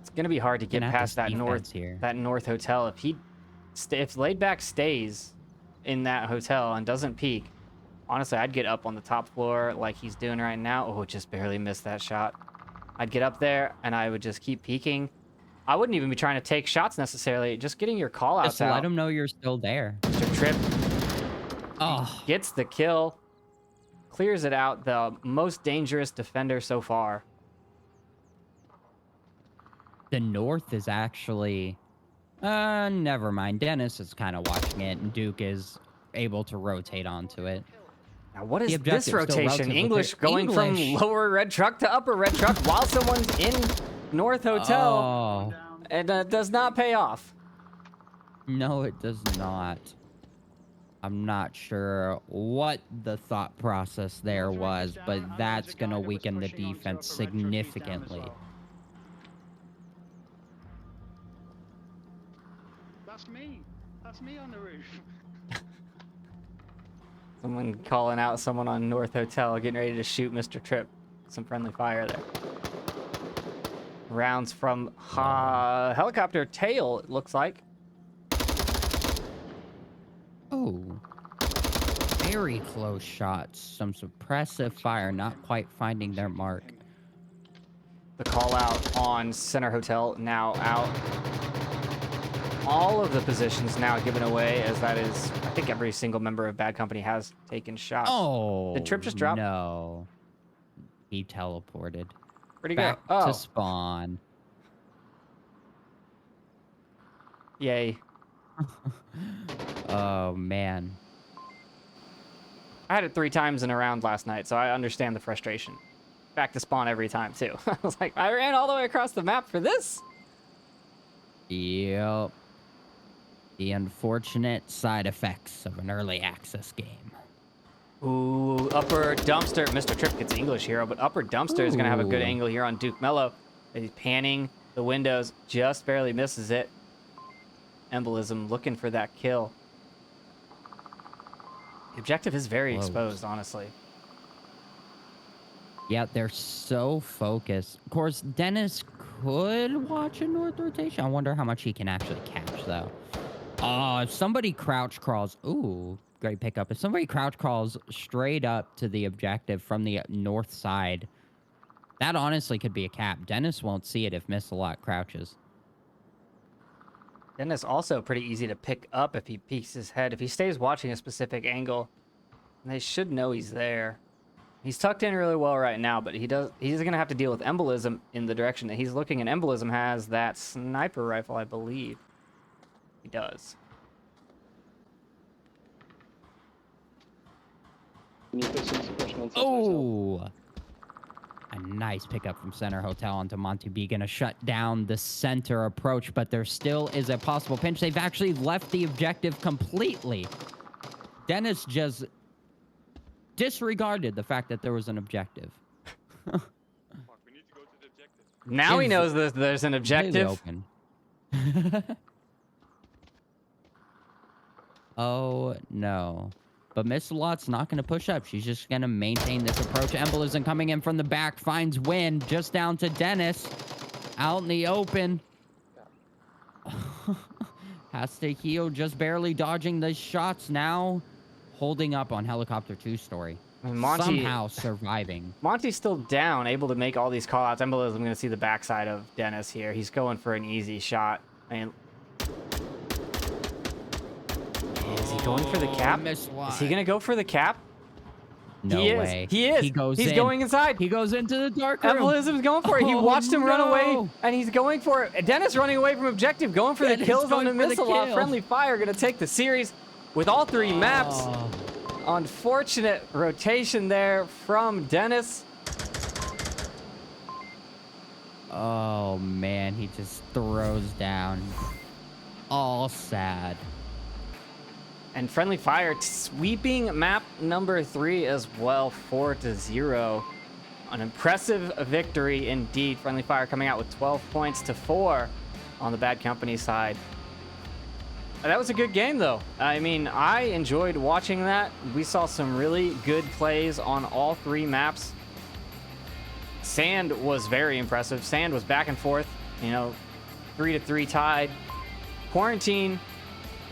It's gonna be hard to get Gonna have past this that north defense here. that north hotel. If Laidback stays in that hotel and doesn't peek, honestly, I'd get up on the top floor like he's doing right now. Oh, just barely missed that shot. I'd get up there and I would just keep peeking. I wouldn't even be trying to take shots necessarily. Just getting your call outs Just let out. them know you're still there. Mr. Tripp Oh, gets the kill, clears it out. The most dangerous defender so far. the North is actually... never mind. Dennis is kind of watching it, and Duke is able to rotate onto it. Now, what The is objective this still rotation? relatively English clear. going English. from lower red truck to upper red truck while someone's in North Hotel. Oh, And does not pay off. no, it does not. I'm not sure what the thought process there was, but that's going to weaken the defense significantly. That's me. That's me on the roof. Someone calling out someone on North Hotel, getting ready to shoot Mr. Tripp. Some friendly fire there. Rounds from helicopter tail, it looks like. Oh, very close shots. Some suppressive fire, not quite finding their mark. The call out on Center Hotel now out. All of the positions now given away, as that is, I think every single member of Bad Company has taken shots. Oh, Did Tripp just drop? No. He teleported. Where'd he Back go? Oh, to spawn. yay. Oh, man. I had it 3 times in a round last night, so I understand the frustration. Back to spawn every time, too. I was like, I ran all the way across the map for this? Yep. The unfortunate side effects of an early access game. Ooh, upper dumpster. Mr. Tripp gets English hero, but upper dumpster is going to have a good Ooh. angle here on Duke Mello. He's panning the windows, just barely misses it. Embolism looking for that kill. The objective is very Close. exposed, honestly. Yeah, they're so focused. Of course, Dennis could watch a north rotation. I wonder how much he can actually catch, though. If somebody crouch crawls... Ooh, great pickup. If somebody crouch crawls straight up to the objective from the north side, that honestly could be a cap. Dennis won't see it if Miss-a-lot crouches. Dennis also pretty easy to pick up if he peeks his head. If he stays watching a specific angle, they should know he's there. He's tucked in really well right now, but he's going to have to deal with Embolism in the direction that he's looking, and Embolism has that sniper rifle, I believe. He does. Can you put some suppression on Oh, a nice pickup from Center Hotel onto Monty B. Gonna shut down the center approach, but there still is a possible pinch. They've actually left the objective completely. Dennis just disregarded the fact that there was an objective. Fuck, we need to go to the objective. Now he Is knows that there's an completely objective. open. Oh, no. But Miss Lot's not going to push up. She's just going to maintain this approach. Embolism coming in from the back, finds Wind just down to Dennis. Out in the open. Has to heal, just barely dodging the shots now. Holding up on helicopter 2-story. I mean, Monty, somehow surviving. Monty's still down, able to make all these callouts. Embolism going to see the backside of Dennis here. He's going for an easy shot. And is he going for the cap? Is he going to go for the cap? No he way. Is. He is. He goes He's in. going inside. He goes into the dark room. Embolism's going for it. He Oh, watched him run away, no. and he's going for it. Dennis running away from objective, going for the Dennis kills on the going for the missile lot. kill. Friendly Fire going to take the series with all 3 maps. Oh. Unfortunate rotation there from Dennis. Oh, man. He just throws down. All sad. And Friendly Fire sweeping map number 3 as well, 4-0. An impressive victory indeed. Friendly Fire coming out with 12 points to 4 on the Bad Company side. That was a good game, though. I mean, I enjoyed watching that. We saw some really good plays on all 3 maps. Sand was very impressive. Sand was back and forth, 3-3 tied. Quarantine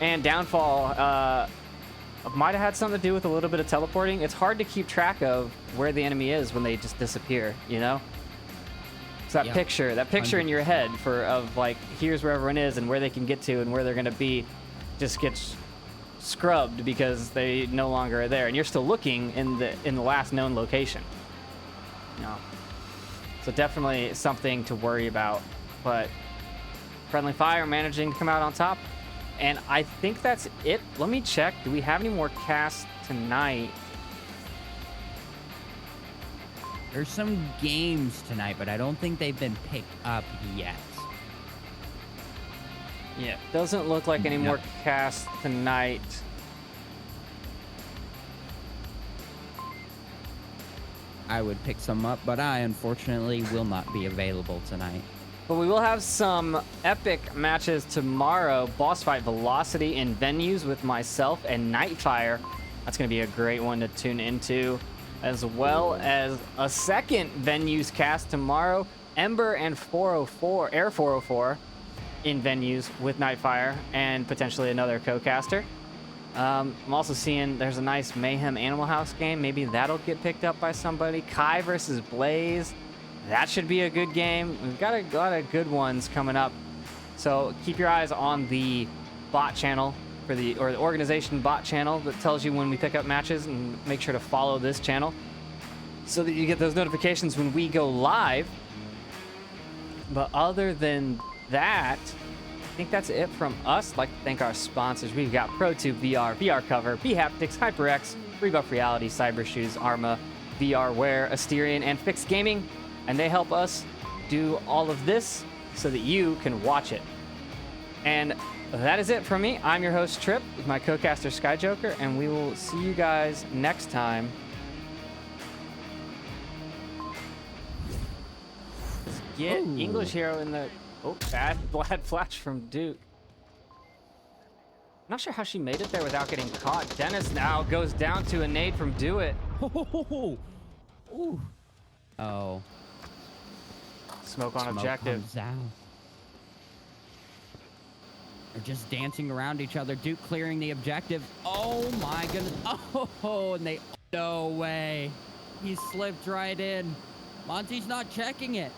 and Downfall might have had something to do with a little bit of teleporting. It's hard to keep track of where the enemy is when they just disappear, So that Yeah. picture in your head of like, here's where everyone is and where they can get to and where they're going to be, just gets scrubbed because they no longer are there, and you're still looking in the last known location. So definitely something to worry about. But Friendly Fire managing to come out on top. And I think that's it. Let me check. Do we have any more casts tonight? There's some games tonight, but I don't think they've been picked up yet. Yeah, doesn't look like any more casts tonight. I would pick some up, but I unfortunately will not be available tonight. But we will have some epic matches tomorrow. Boss fight Velocity in venues with myself and Nightfire. That's going to be a great one to tune into. As well as a second venues cast tomorrow. Ember and 404, Air 404 in venues with Nightfire and potentially another co-caster. I'm also seeing there's a nice Mayhem Animal House game. Maybe that'll get picked up by somebody. Kai versus Blaze. That should be a good game. We've got a lot of good ones coming up. So keep your eyes on the bot channel or the organization bot channel that tells you when we pick up matches, and make sure to follow this channel so that you get those notifications when we go live. But other than that, I think that's it from us. I'd like to thank our sponsors. We've got ProTube VR, VR Cover, bHaptics, HyperX, Rebuff Reality, Cyber Shoes, Arma, VR Wear, Asterion, and Fixed Gaming. And they help us do all of this so that you can watch it. And that is it from me. I'm your host, Trip, with my co-caster, TheSkyJoker, and we will see you guys next time. Let's get Ooh. English Hero in the... Oh, bad flash from Duke. I'm not sure how she made it there without getting caught. Dennis now goes down to a nade from Do It. Ooh. Oh. Smoke on Smoke objective. comes out. They're just dancing around each other. Duke clearing the objective. Oh my goodness. Oh, and they... No way. He slipped right in. Monty's not checking it.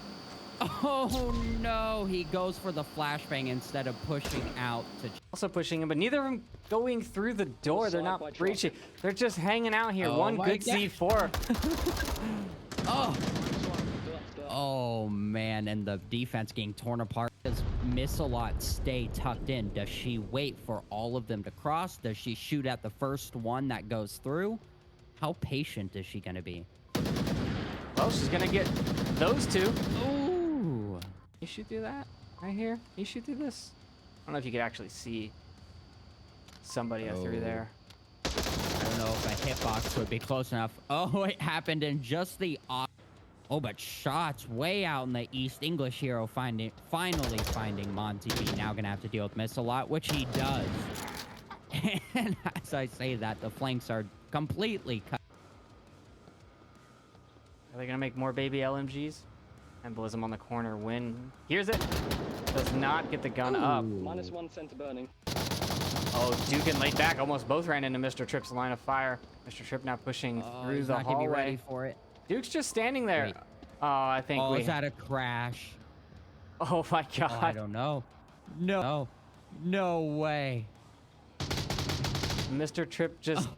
Oh no, he goes for the flashbang instead of pushing out to. Also pushing him, but neither of them going through the door. They're Side by not truck. breaching. They're just hanging out here. Oh One my good God. C4. Oh. Left. Oh man, and the defense getting torn apart. Does Missalot stay tucked in? Does she wait for all of them to cross? Does she shoot at the first one that goes through? How patient is she gonna be? Well, she's gonna get those two. Ooh. You shoot through that right here. You shoot through this. I don't know if you could actually see somebody through there. I don't know if a hitbox would be close enough. Oh, it happened in just the oh, but shots way out in the east. English hero finally finding Monty B. Now gonna have to deal with Miss a lot, which he does. And as I say that, the flanks are completely cut. Are they gonna make more baby LMGs? Embolism on the corner. Win. Here's it. Does not get the gun up. -1 center burning. Oh, Dugan laid back. Almost both ran into Mr. Tripp's line of fire. Mr. Tripp now pushing through He's the not gonna be ready hallway. for it. Duke's just standing there. Wait. Oh, I think Oh, we. is that a crash? Oh my God. Oh, I don't know. No. No way. Mr. Tripp just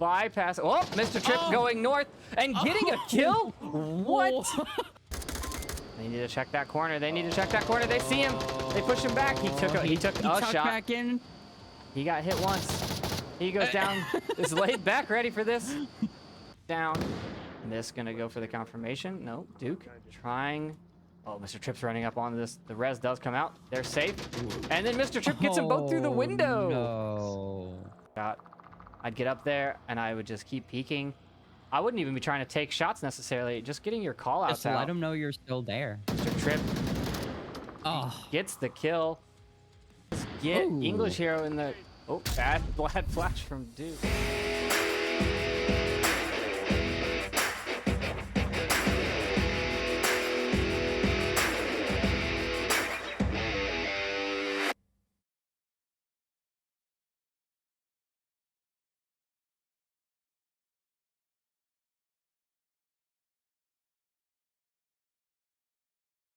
bypassed. Oh, Mr. Tripp going north and getting a kill? What? They need to check that corner. They need to check that corner. They see him. They push him back. He took a tucked shot. back in. He got hit once. He goes down. Is laid back, ready for this. Down. And this gonna go for the confirmation. No, Duke trying. Oh, Mr. Tripp's running up on this. The res does come out. They're safe. And then Mr. Tripp gets them both through the window. No. I'd get up there and I would just keep peeking. I wouldn't even be trying to take shots necessarily. Just getting your call outs Just out. let him know you're still there. Mr. Tripp Oh. gets the kill. Let's get Ooh. English hero in the. Oh, bad flash from Duke.